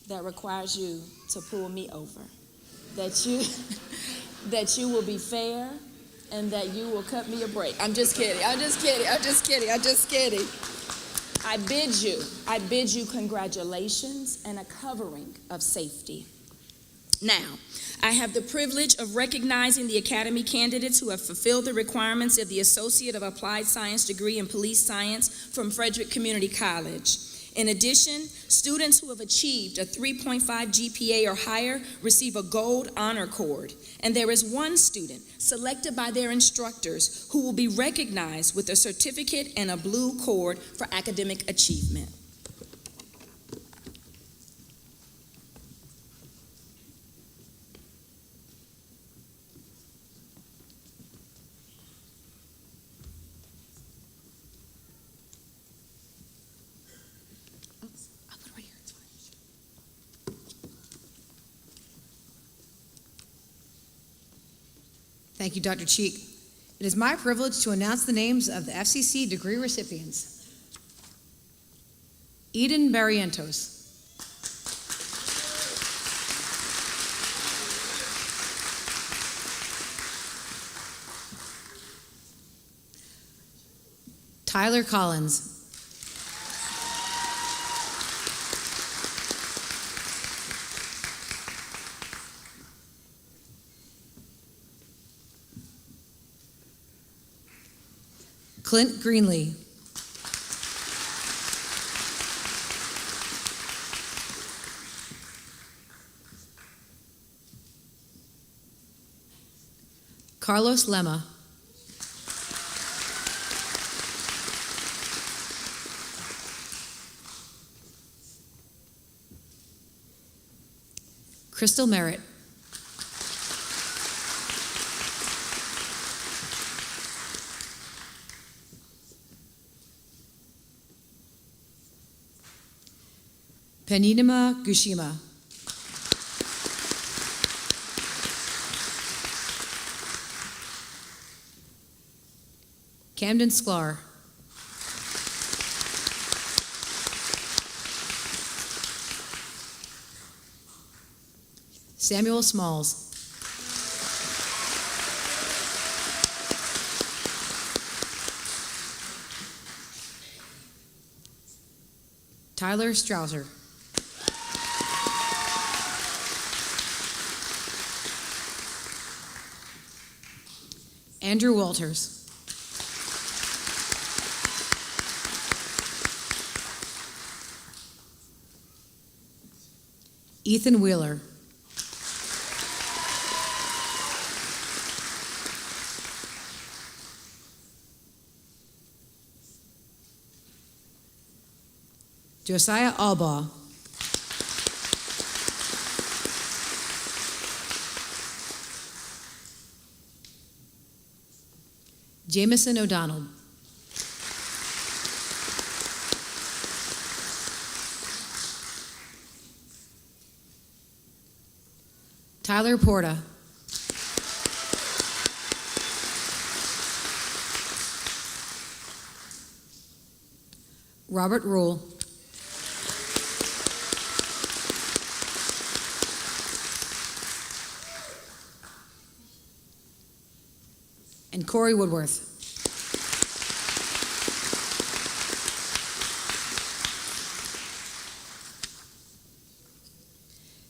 that requires you to pull me over, that you will be fair, and that you will cut me a break. I'm just kidding. I bid you congratulations and a covering of safety. Now, I have the privilege of recognizing the Academy candidates who have fulfilled the requirements of the Associate of Applied Science degree in Police Science from Frederick Community College. In addition, students who have achieved a 3.5 GPA or higher receive a gold honor cord. And there is one student selected by their instructors who will be recognized with a certificate and a blue cord for academic achievement. Thank you, Dr. Cheek. It is my privilege to announce the names of the FCC degree recipients. Eden Barrientos. Tyler Collins. Clint Greenlee. Carlos Lema. Crystal Merritt. Peninima Gushima. Camden Sklar. Samuel Smalls. Tyler Strausser. Andrew Walters. Ethan Wheeler. Josiah Albaugh. Jamison O'Donnell. Tyler Porta. Robert Rule. And Corey Woodworth.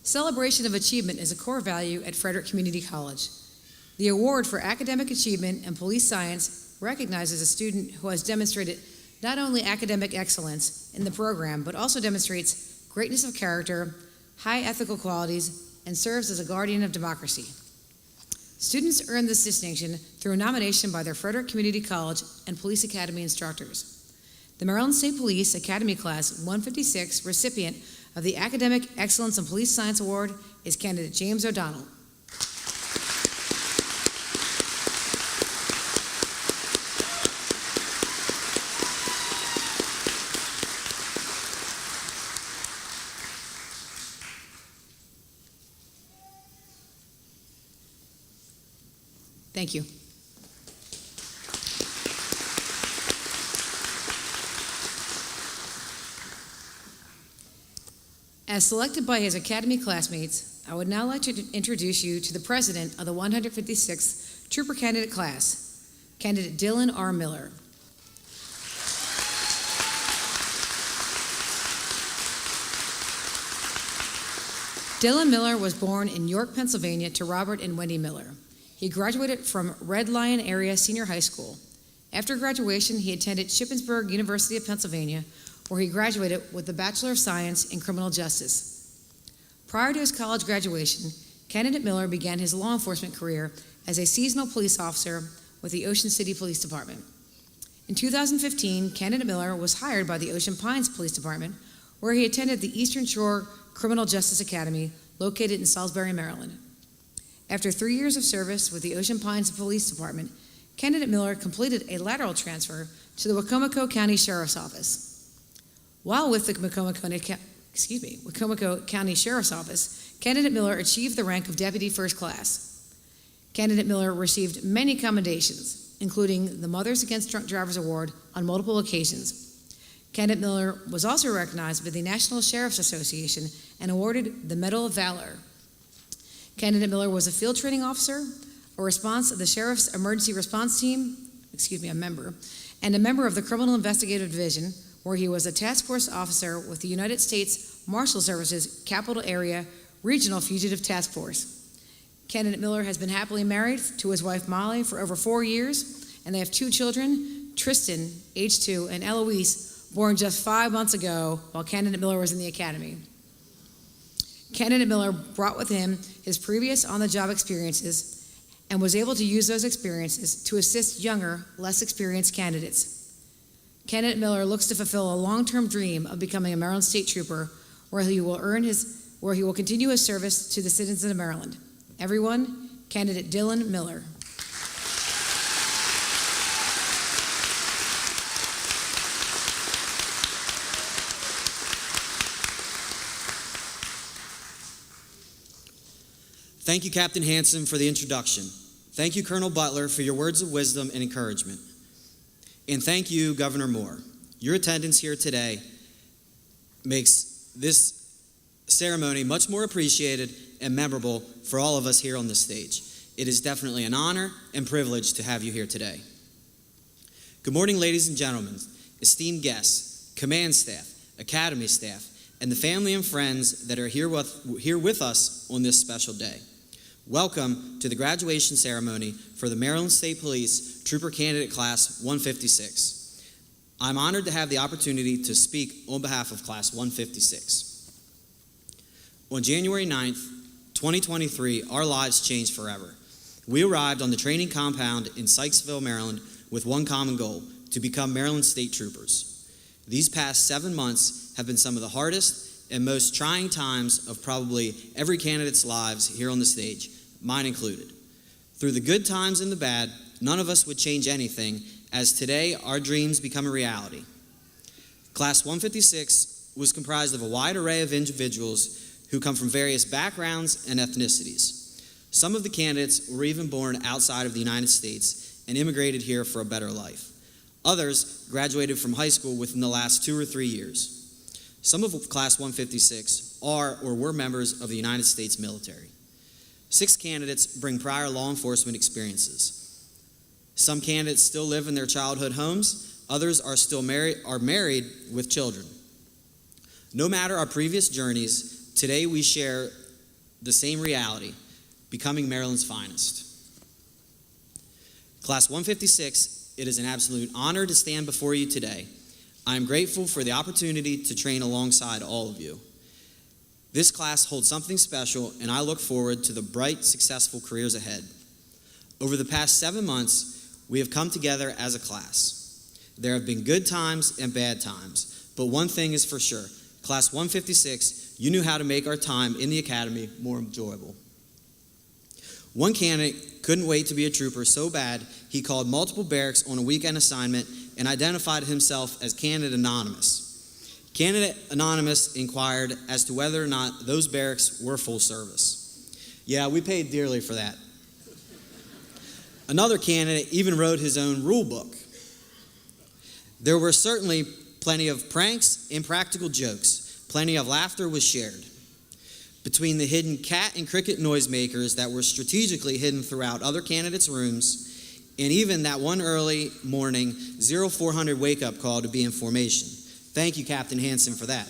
Celebration of achievement is a core value at Frederick Community College. The award for academic achievement in police science recognizes a student who has demonstrated not only academic excellence in the program, but also demonstrates greatness of character, high ethical qualities, and serves as a guardian of democracy. Students earn this distinction through a nomination by their Frederick Community College and Police Academy instructors. The Maryland State Police Academy Class 156 recipient of the Academic Excellence in Police Science Award is candidate James O'Donnell. Thank you. As selected by his Academy classmates, I would now like to introduce you to the president of the 156th Trooper Candidate Class, Candidate Dylan R. Miller. Dylan Miller was born in York, Pennsylvania to Robert and Wendy Miller. He graduated from Red Lion Area Senior High School. After graduation, he attended Shippensburg University of Pennsylvania, where he graduated with a Bachelor of Science in Criminal Justice. Prior to his college graduation, candidate Miller began his law enforcement career as a seasonal police officer with the Ocean City Police Department. In 2015, candidate Miller was hired by the Ocean Pines Police Department, where he attended the Eastern Shore Criminal Justice Academy, located in Salisbury, Maryland. After 3 years of service with the Ocean Pines Police Department, candidate Miller completed a lateral transfer to the Wicomico County Sheriff's Office. While with the Wicomico County Sheriff's Office, candidate Miller achieved the rank of Deputy First Class. Candidate Miller received many commendations, including the Mothers Against Drunk Drivers Award on multiple occasions. Candidate Miller was also recognized by the National Sheriff's Association and awarded the Medal of Valor. Candidate Miller was a field training officer, a response of the Sheriff's Emergency Response Team, a member, and a member of the Criminal Investigative Division, where he was a task force officer with the United States Marshal Service's Capital Area Regional Fugitive Task Force. Candidate Miller has been happily married to his wife Molly for over 4 years, and they have 2 children, Tristan, age 2, and Eloise, born just 5 months ago while candidate Miller was in the academy. Candidate Miller brought with him his previous on-the-job experiences and was able to use those experiences to assist younger, less experienced candidates. Candidate Miller looks to fulfill a long-term dream of becoming a Maryland State Trooper, where he will continue his service to the citizens of Maryland. Everyone, candidate Dylan Miller. Thank you, Captain Hanson, for the introduction. Thank you, Colonel Butler, for your words of wisdom and encouragement. And thank you, Governor Moore. Your attendance here today makes this ceremony much more appreciated and memorable for all of us here on this stage. It is definitely an honor and privilege to have you here today. Good morning, ladies and gentlemen, esteemed guests, command staff, academy staff, and the family and friends that are here with us on this special day. Welcome to the graduation ceremony for the Maryland State Police Trooper Candidate Class 156. I'm honored to have the opportunity to speak on behalf of Class 156. On January 9th, 2023, our lives changed forever. We arrived on the training compound in Sykesville, Maryland, with one common goal: to become Maryland State Troopers. These past 7 months have been some of the hardest and most trying times of probably every candidate's lives here on the stage, mine included. Through the good times and the bad, none of us would change anything, as today our dreams become a reality. Class 156 was comprised of a wide array of individuals who come from various backgrounds and ethnicities. Some of the candidates were even born outside of the United States and immigrated here for a better life. Others graduated from high school within the last 2 or 3 years. Some of Class 156 are or were members of the United States military. 6 candidates bring prior law enforcement experiences. Some candidates still live in their childhood homes. Others are still married with children. No matter our previous journeys, today we share the same reality: becoming Maryland's finest. Class 156, it is an absolute honor to stand before you today. I am grateful for the opportunity to train alongside all of you. This class holds something special, and I look forward to the bright, successful careers ahead. Over the past 7 months, we have come together as a class. There have been good times and bad times, but one thing is for sure: Class 156, you knew how to make our time in the academy more enjoyable. One candidate couldn't wait to be a trooper so bad he called multiple barracks on a weekend assignment and identified himself as Candidate Anonymous. Candidate Anonymous inquired as to whether or not those barracks were full service. Yeah, we paid dearly for that. Another candidate even wrote his own rule book. There were certainly plenty of pranks and practical jokes. Plenty of laughter was shared. Between the hidden cat and cricket noisemakers that were strategically hidden throughout other candidates' rooms, and even that one early morning 0400 wake-up call to be in formation. Thank you, Captain Hansen, for that.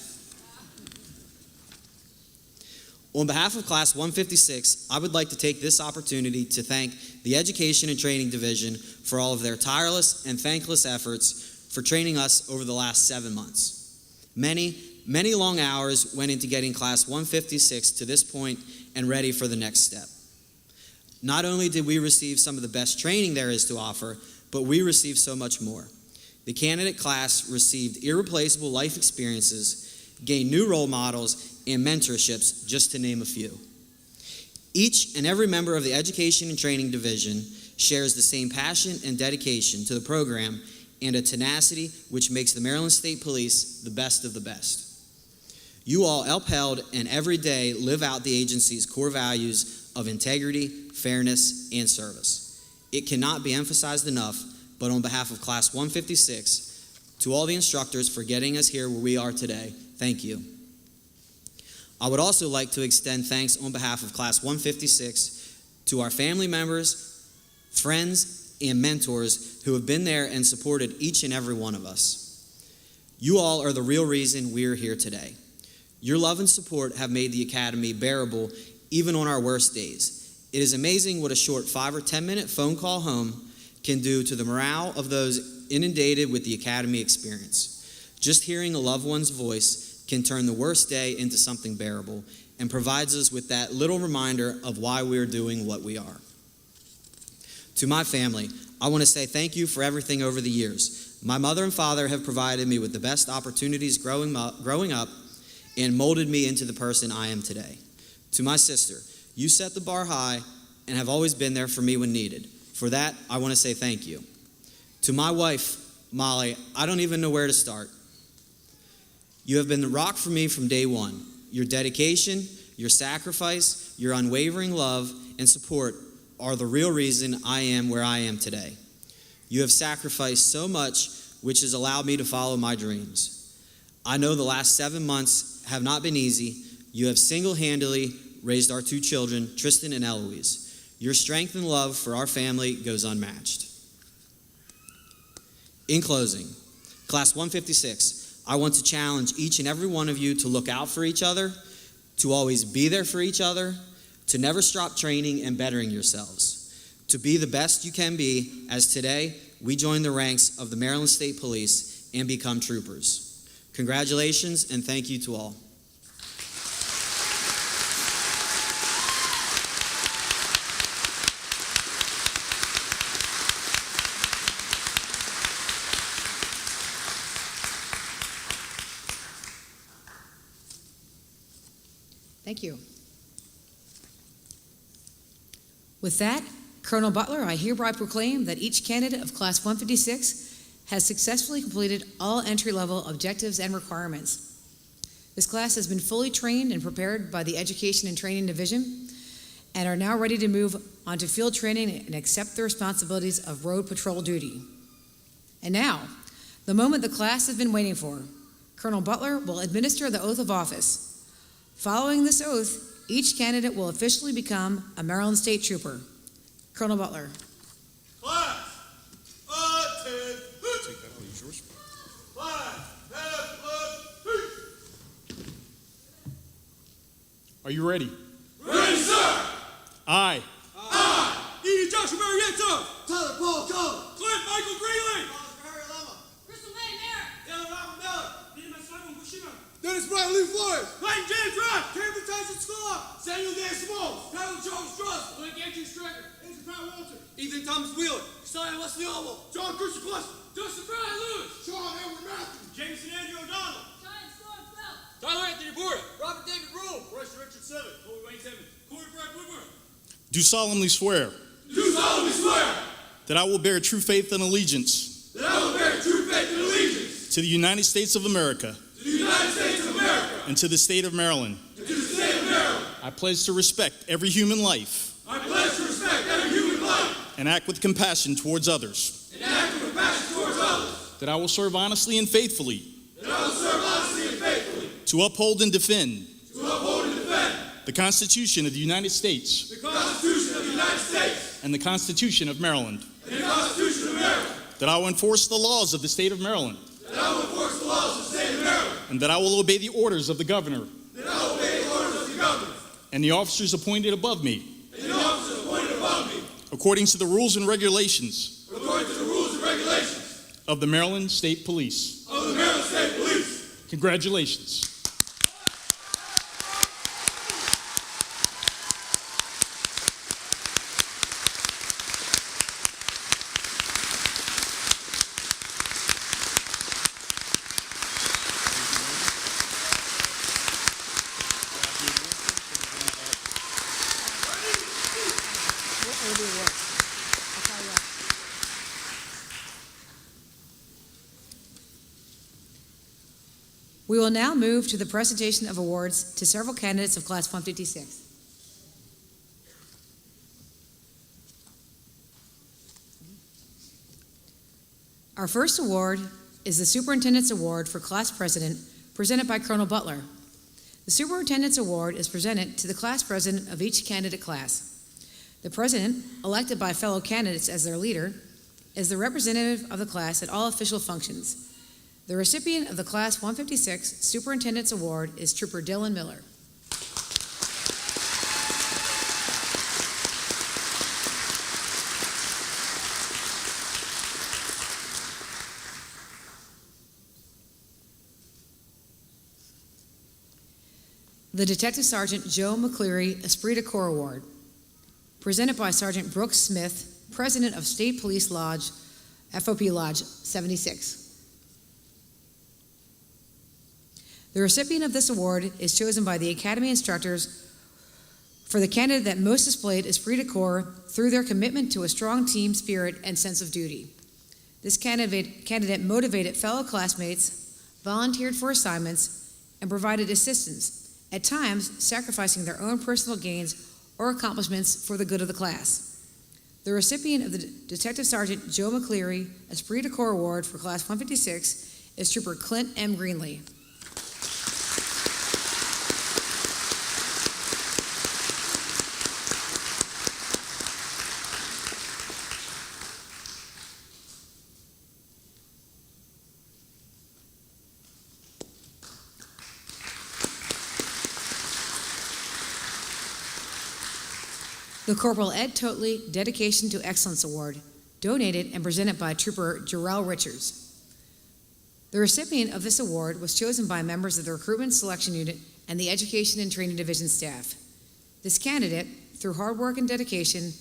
On behalf of Class 156, I would like to take this opportunity to thank the Education and Training Division for all of their tireless and thankless efforts for training us over the last 7 months. Many long hours went into getting Class 156 to this point and ready for the next step. Not only did we receive some of the best training there is to offer, but we received so much more. The candidate class received irreplaceable life experiences, gained new role models, and mentorships, just to name a few. Each and every member of the Education and Training Division shares the same passion and dedication to the program and a tenacity which makes the Maryland State Police the best of the best. You all upheld and every day live out the agency's core values of integrity, fairness, and service. It cannot be emphasized enough, but on behalf of Class 156, to all the instructors for getting us here where we are today, thank you. I would also like to extend thanks on behalf of Class 156 to our family members, friends, and mentors who have been there and supported each and every one of us. You all are the real reason we are here today. Your love and support have made the Academy bearable even on our worst days. It is amazing what a short 5 or 10 minute phone call home can do to the morale of those inundated with the Academy experience. Just hearing a loved one's voice can turn the worst day into something bearable and provides us with that little reminder of why we are doing what we are. To my family, I want to say thank you for everything over the years. My mother and father have provided me with the best opportunities growing up and molded me into the person I am today. To my sister, you set the bar high and have always been there for me when needed. For that, I want to say thank you. To my wife, Molly, I don't even know where to start. You have been the rock for me from day one. Your dedication, your sacrifice, your unwavering love, and support are the real reason I am where I am today. You have sacrificed so much, which has allowed me to follow my dreams. I know the last 7 months have not been easy. You have single-handedly raised our 2 children, Tristan and Eloise. Your strength and love for our family goes unmatched. In closing, Class 156, I want to challenge each and every one of you to look out for each other, to always be there for each other, to never stop training and bettering yourselves, to be the best you can be, as today we join the ranks of the Maryland State Police and become troopers. Congratulations and thank you to all. Thank you. With that, Colonel Butler, I hereby proclaim that each candidate of Class 156 has successfully completed all entry-level objectives and requirements. This class has been fully trained and prepared by the Education and Training Division and are now ready to move on to field training and accept the responsibilities of road patrol duty. And now, the moment the class has been waiting for, Colonel Butler will administer the oath of office. Following this oath, each candidate will officially become a Maryland State Trooper. Colonel Butler. Class, attend. Take that, I'll use yours. Flag, have peace. Are you ready? Ready, sir. I, Edie Joshua Marietta. Tyler Paul Cullen. Clint Michael Greenlee. Crystal May Merritt. Taylor Robert Miller. Nima Simon Bushima. Dennis Bradley Lee Flores. Clayton James Rock. Cameron Tyson Scholar. Samuel Dan Simone. Tyler Charles Strauss. Blake Andrew Stricker. Andrew Pat Walter. Ethan Thomas Wheeler. Sia Wesley Oval. John Christian Cluster. Joseph Brian Lewis. Sean Edward Matthews. Jameson Andrew O'Donnell. Giant Storm Bell. Tyler Anthony Bora. Robert David Rule. Royce Richard Simmons. Corey Wayne Simmons. Corey Brad Woodward. do solemnly swear Do solemnly swear that I will bear true faith and allegiance that I will bear true faith and allegiance to the United States of America to the United States of America and to the state of Maryland. and to the state of Maryland. I pledge to respect every human life I pledge to respect every human life and act with compassion towards others, and act with compassion towards others. that I will serve honestly and faithfully That I will serve honestly and faithfully to uphold and defend to uphold and defend the Constitution of the United States the Constitution of the United States and the Constitution of Maryland, and the Constitution of Maryland. that I will enforce the laws of the state of Maryland, That I will enforce the laws of the state of Maryland. and that I will obey the orders of the governor That I will obey the orders of the governor and the officers appointed above me, and the officers appointed above me according to the rules and regulations according to the rules and regulations of the Maryland State Police. of the Maryland State Police. Congratulations. We will now move to the presentation of awards to several candidates of Class 156. Our first award is the Superintendent's Award for Class President, presented by Colonel Butler. The Superintendent's Award is presented to the class president of each candidate class. The president, elected by fellow candidates as their leader, is the representative of the class at all official functions. The recipient of the Class 156 Superintendent's Award is Trooper Dylan Miller. The Detective Sergeant Joe McCleary Esprit de Corps Award, presented by Sergeant Brooks Smith, President of State Police Lodge, FOP Lodge 76. The recipient of this award is chosen by the Academy instructors for the candidate that most displayed esprit de corps through their commitment to a strong team spirit and sense of duty. This candidate motivated fellow classmates, volunteered for assignments, and provided assistance, at times sacrificing their own personal gains or accomplishments for the good of the class. The recipient of the Detective Sergeant Joe McCleary Esprit de Corps Award for Class 156 is Trooper Clint M. Greenlee. The Corporal Ed Totley Dedication to Excellence Award, donated and presented by Trooper Jarrell Richards. The recipient of this award was chosen by members of the Recruitment Selection Unit and the Education and Training Division staff. This candidate, through hard work and dedication,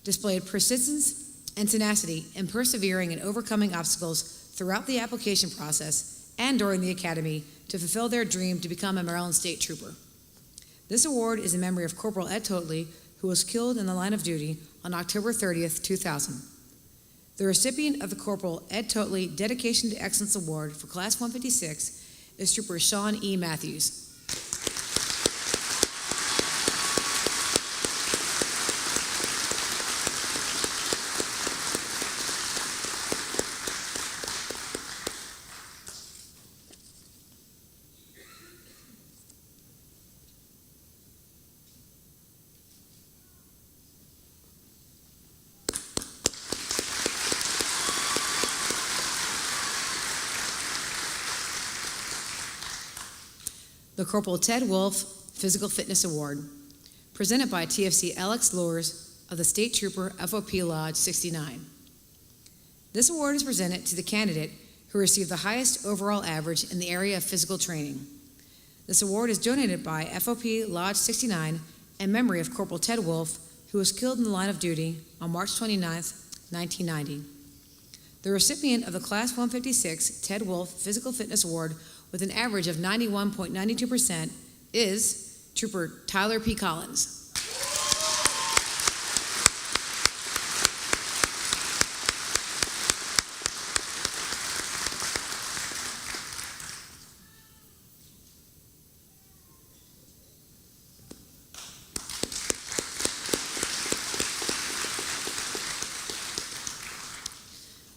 displayed persistence and tenacity in persevering and overcoming obstacles throughout the application process and during the academy to fulfill their dream to become a Maryland State Trooper. This award is in memory of Corporal Ed Totley, who was killed in the line of duty on October 30th, 2000. The recipient of the Corporal Ed Totley Dedication to Excellence Award for Class 156 is Trooper Sean E. Matthews. The Corporal Ted Wolf Physical Fitness Award, presented by TFC Alex Lors of the State Trooper FOP Lodge 69. This award is presented to the candidate who received the highest overall average in the area of physical training. This award is donated by FOP Lodge 69 in memory of Corporal Ted Wolf, who was killed in the line of duty on March 29, 1990. The recipient of the Class 156 Ted Wolf Physical Fitness Award with an average of 91.92% is Trooper Tyler P. Collins.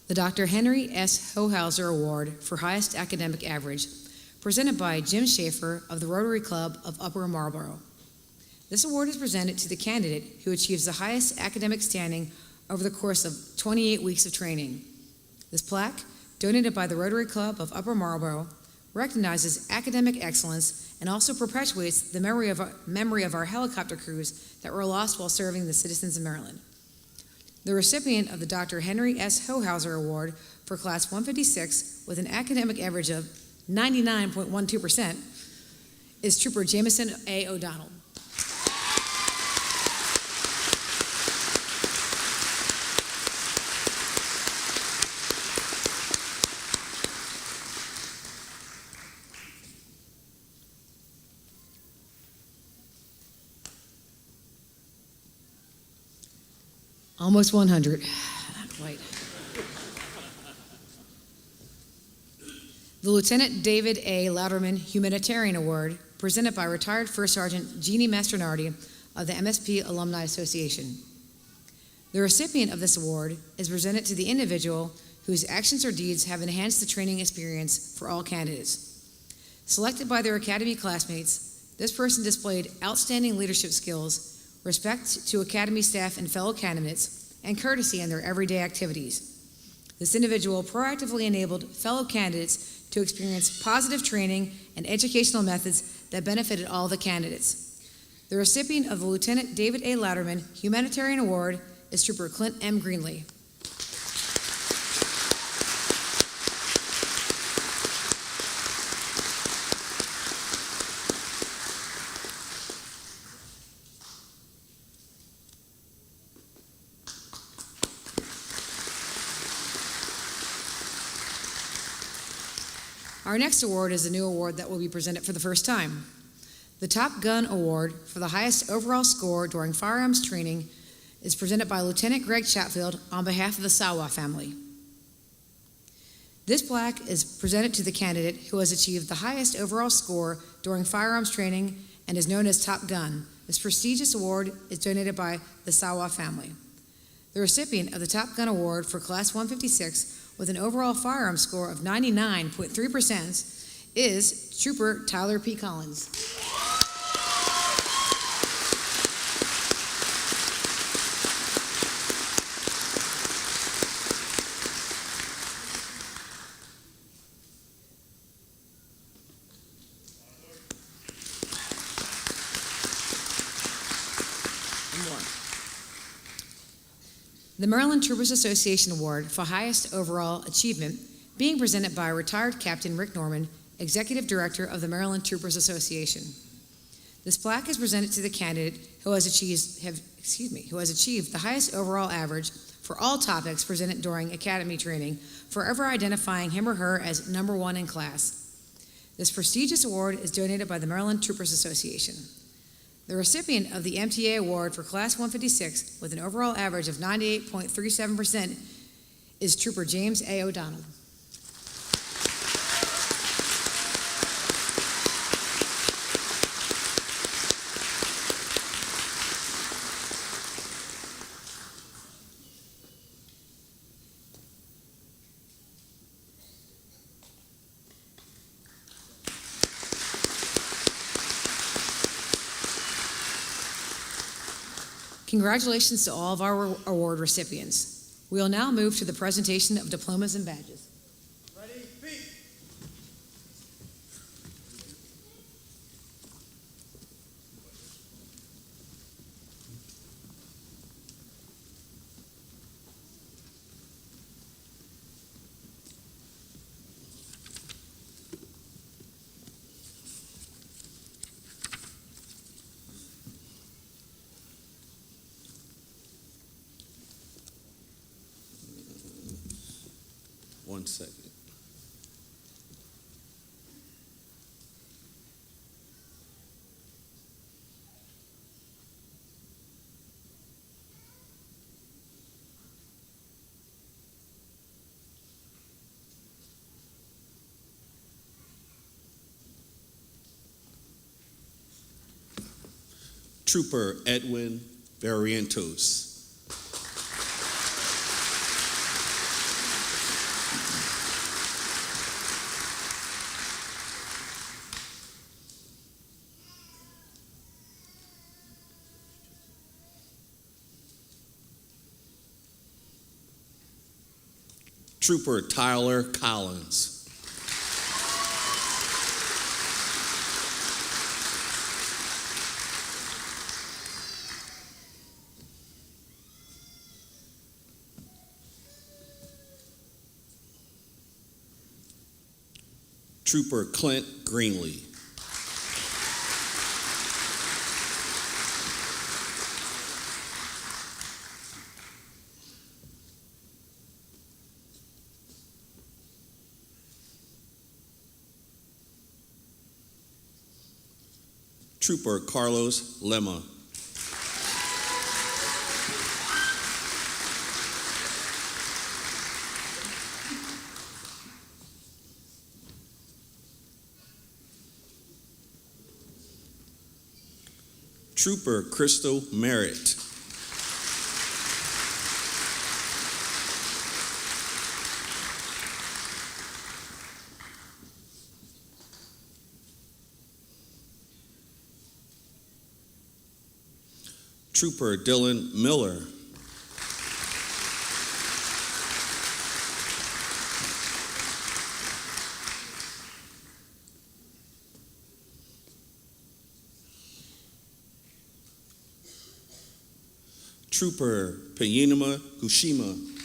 The Dr. Henry S. Hohauser Award for Highest Academic Average, presented by Jim Schaefer of the Rotary Club of Upper Marlboro. This award is presented to the candidate who achieves the highest academic standing over the course of 28 weeks of training. This plaque, donated by the Rotary Club of Upper Marlboro, recognizes academic excellence and also perpetuates the memory of our helicopter crews that were lost while serving the citizens of Maryland. The recipient of the Dr. Henry S. Hohauser Award for Class 156 with an academic average of 99.12% is Trooper Jameson A. O'Donnell. Almost 100. Not quite. The Lieutenant David A. Louderman Humanitarian Award, presented by retired First Sergeant Jeannie Mastronardi of the MSP Alumni Association. The recipient of this award is presented to the individual whose actions or deeds have enhanced the training experience for all candidates. Selected by their academy classmates, this person displayed outstanding leadership skills, respect to academy staff and fellow candidates, and courtesy in their everyday activities. This individual proactively enabled fellow candidates to experience positive training and educational methods that benefited all the candidates. The recipient of the Lieutenant David A. Louderman Humanitarian Award is Trooper Clint M. Greenlee. Our next award is a new award that will be presented for the first time. The Top Gun Award for the highest overall score during firearms training is presented by Lieutenant Greg Chatfield on behalf of the Sawa family. This plaque is presented to the candidate who has achieved the highest overall score during firearms training and is known as Top Gun. This prestigious award is donated by the Sawa family. The recipient of the Top Gun Award for Class 156 with an overall firearms score of 99.3% is Trooper Tyler P. Collins. The Maryland Troopers Association Award for highest overall achievement being presented by retired Captain Rick Norman, Executive Director of the Maryland Troopers Association. This plaque is presented to the candidate who has achieved the highest overall average for all topics presented during academy training, forever identifying him or her as number one in class. This prestigious award is donated by the Maryland Troopers Association. The recipient of the MTA Award for Class 156 with an overall average of 98.37% is Trooper James A. O'Donnell. Congratulations to all of our award recipients. We will now move to the presentation of diplomas and badges. Ready, speak. One second. Trooper Edwin Barrientos. Trooper Tyler Collins. Trooper Clint Greenlee. Trooper Carlos Lema. Trooper Crystal Merritt. Trooper Dylan Miller. Trooper Penyinima Gushima.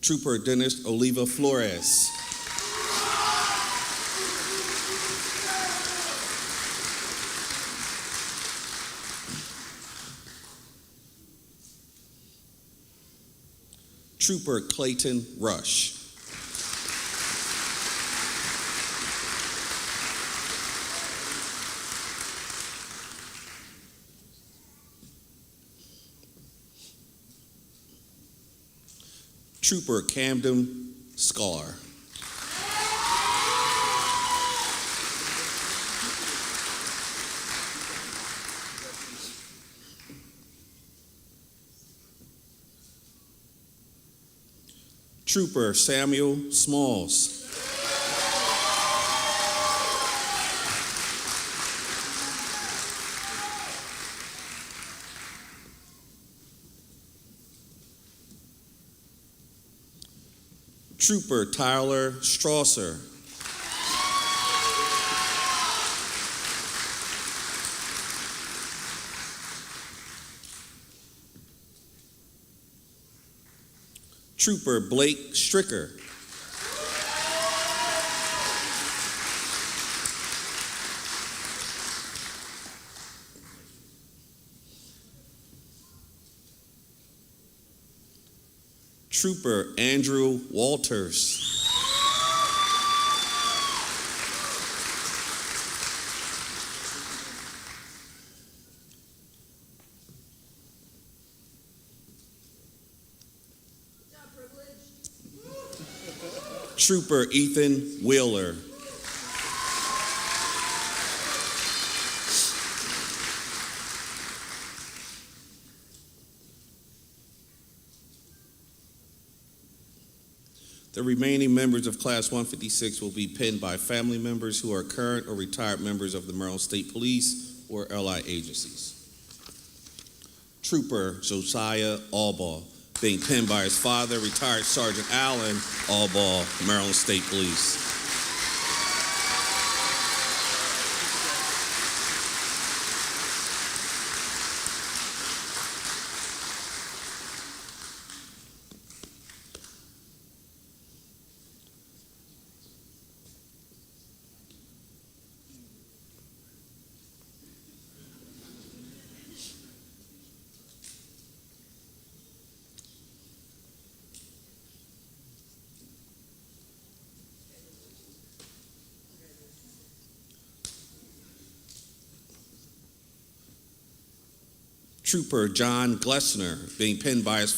Trooper Dennis Oliva Flores. Trooper Clayton Rush. Trooper Camden Scar. Trooper Samuel Smalls. Trooper Tyler Strasser. Trooper Blake Stricker. Trooper Andrew Walters. Trooper Ethan Wheeler. The remaining members of Class 156 will be pinned by family members who are current or retired members of the Maryland State Police or allied agencies. Trooper Josiah Albaugh, being pinned by his father, retired Sergeant Allen Albaugh, Maryland State Police. Trooper John Glessner, being pinned by his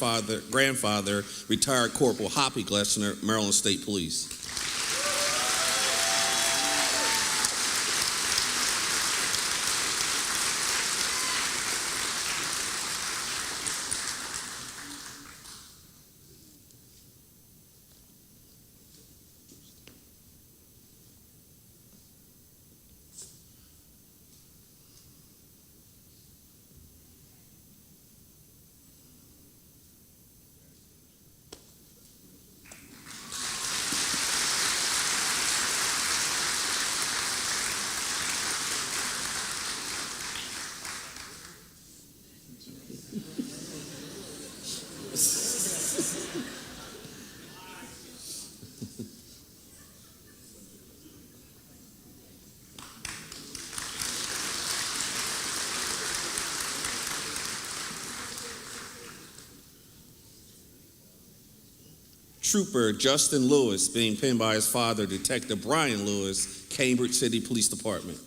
grandfather, retired Corporal Hoppy Glessner, Maryland State Police. Trooper Justin Lewis, being pinned by his father, Detective Brian Lewis, Cambridge City Police Department.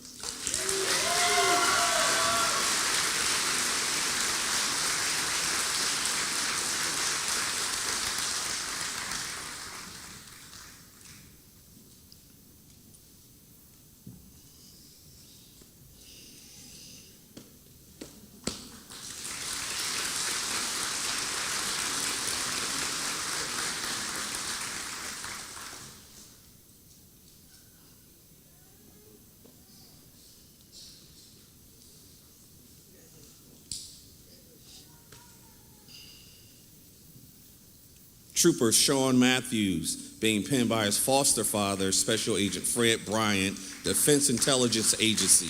Trooper Sean Matthews, being pinned by his foster father, Special Agent Fred Bryant, Defense Intelligence Agency.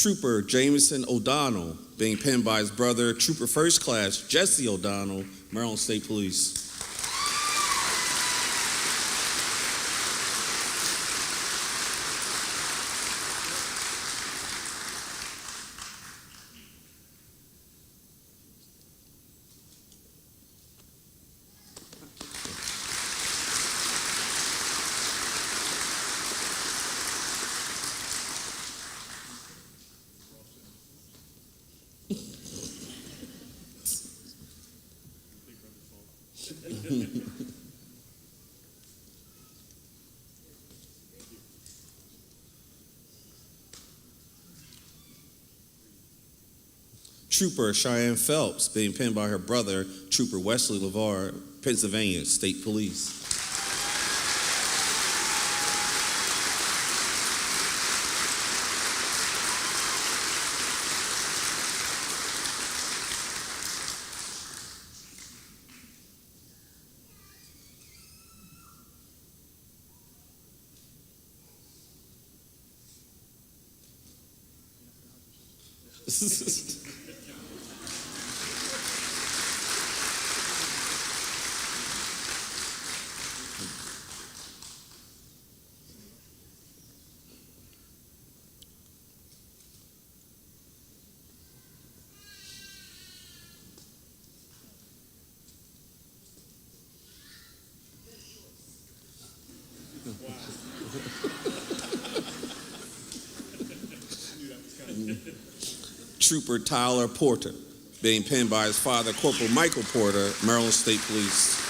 Trooper Jameson O'Donnell, being pinned by his brother, Trooper First Class Jesse O'Donnell, Maryland State Police. Trooper Cheyenne Phelps, being pinned by her brother, Trooper Wesley LeVar, Pennsylvania State Police. Trooper Tyler Porter, being pinned by his father, Corporal Michael Porter, Maryland State Police.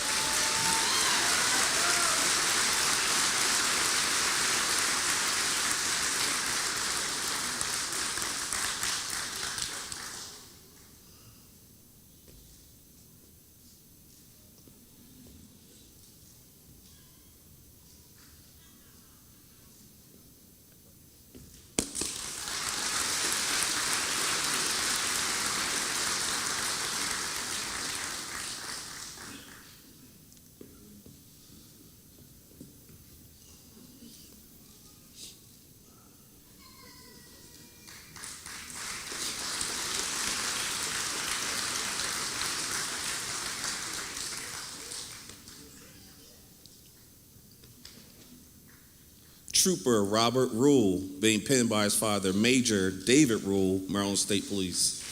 Trooper Robert Rule, being pinned by his father, Major David Rule, Maryland State Police.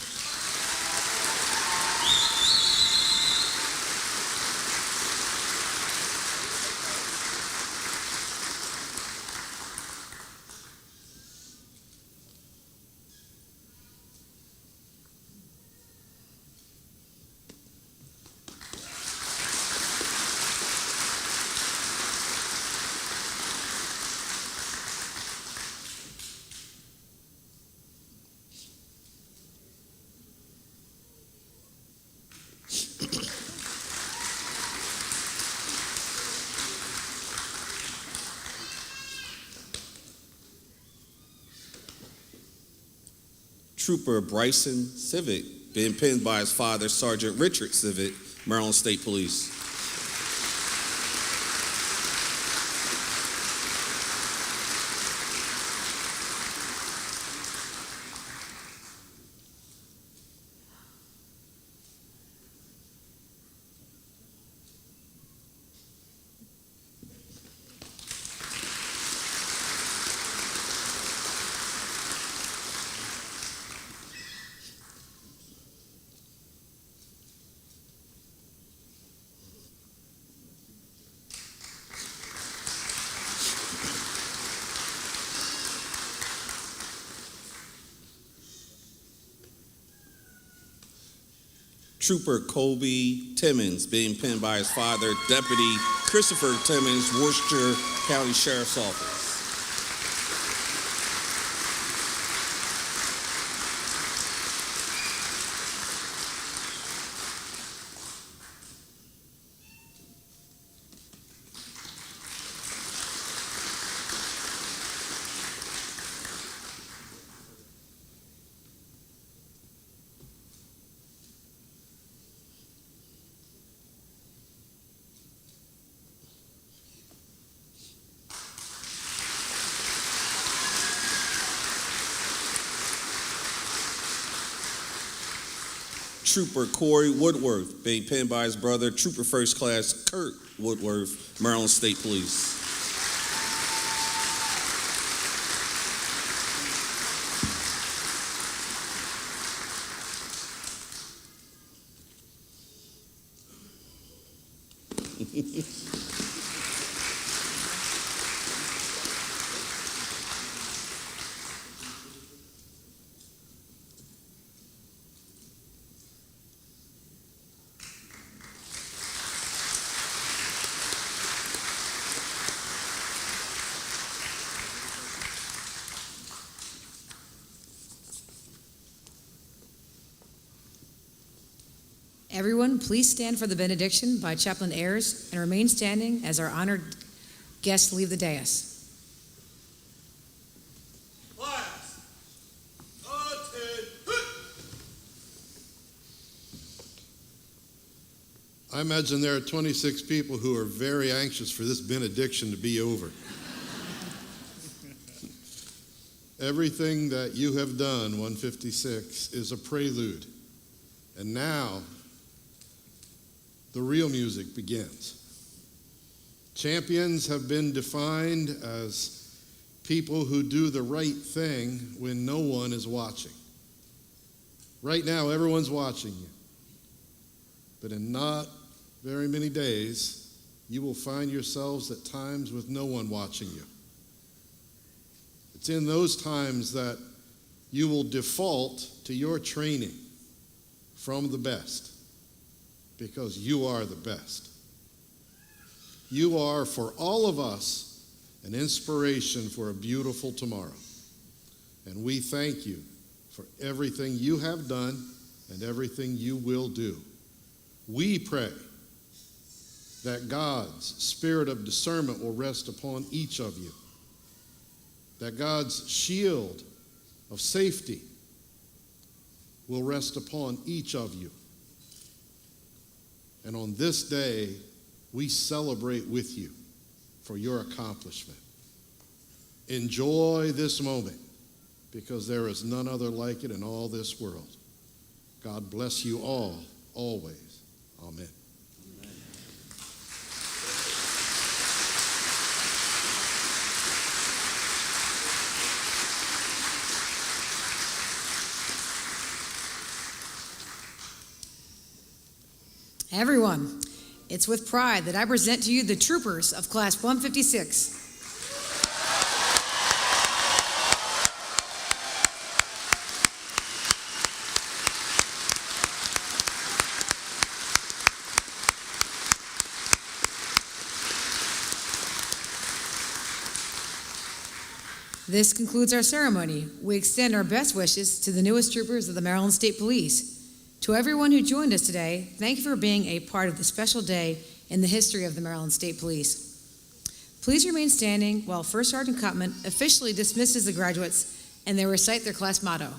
Trooper Bryson Civic, being pinned by his father, Sergeant Richard Civic, Maryland State Police. Trooper Colby Timmons, being pinned by his father, Deputy Christopher Timmons, Worcester County Sheriff's Office. Trooper Corey Woodworth, being pinned by his brother, Trooper First Class Kurt Woodworth, Maryland State Police. Everyone, please stand for the benediction by Chaplain Ayers and remain standing as our honored guests leave the dais. Class, attend. I imagine there are 26 people who are very anxious for this benediction to be over. Everything that you have done, 156, is a prelude. And now, the real music begins. Champions have been defined as people who do the right thing when no one is watching. Right now, everyone's watching you. But in not very many days, you will find yourselves at times with no one watching you. It's in those times that you will default to your training from the best, because you are the best. You are, for all of us, an inspiration for a beautiful tomorrow. And we thank you for everything you have done and everything you will do. We pray that God's spirit of discernment will rest upon each of you, that God's shield of safety will rest upon each of you. And on this day, we celebrate with you for your accomplishment. Enjoy this moment, because there is none other like it in all this world. God bless you all, always. Amen. Everyone, it's with pride that I present to you the troopers of Class 156. This concludes our ceremony. We extend our best wishes to the newest troopers of the Maryland State Police. To everyone who joined us today, thank you for being a part of this special day in the history of the Maryland State Police. Please remain standing while First Sergeant Cutman officially dismisses the graduates and they recite their class motto.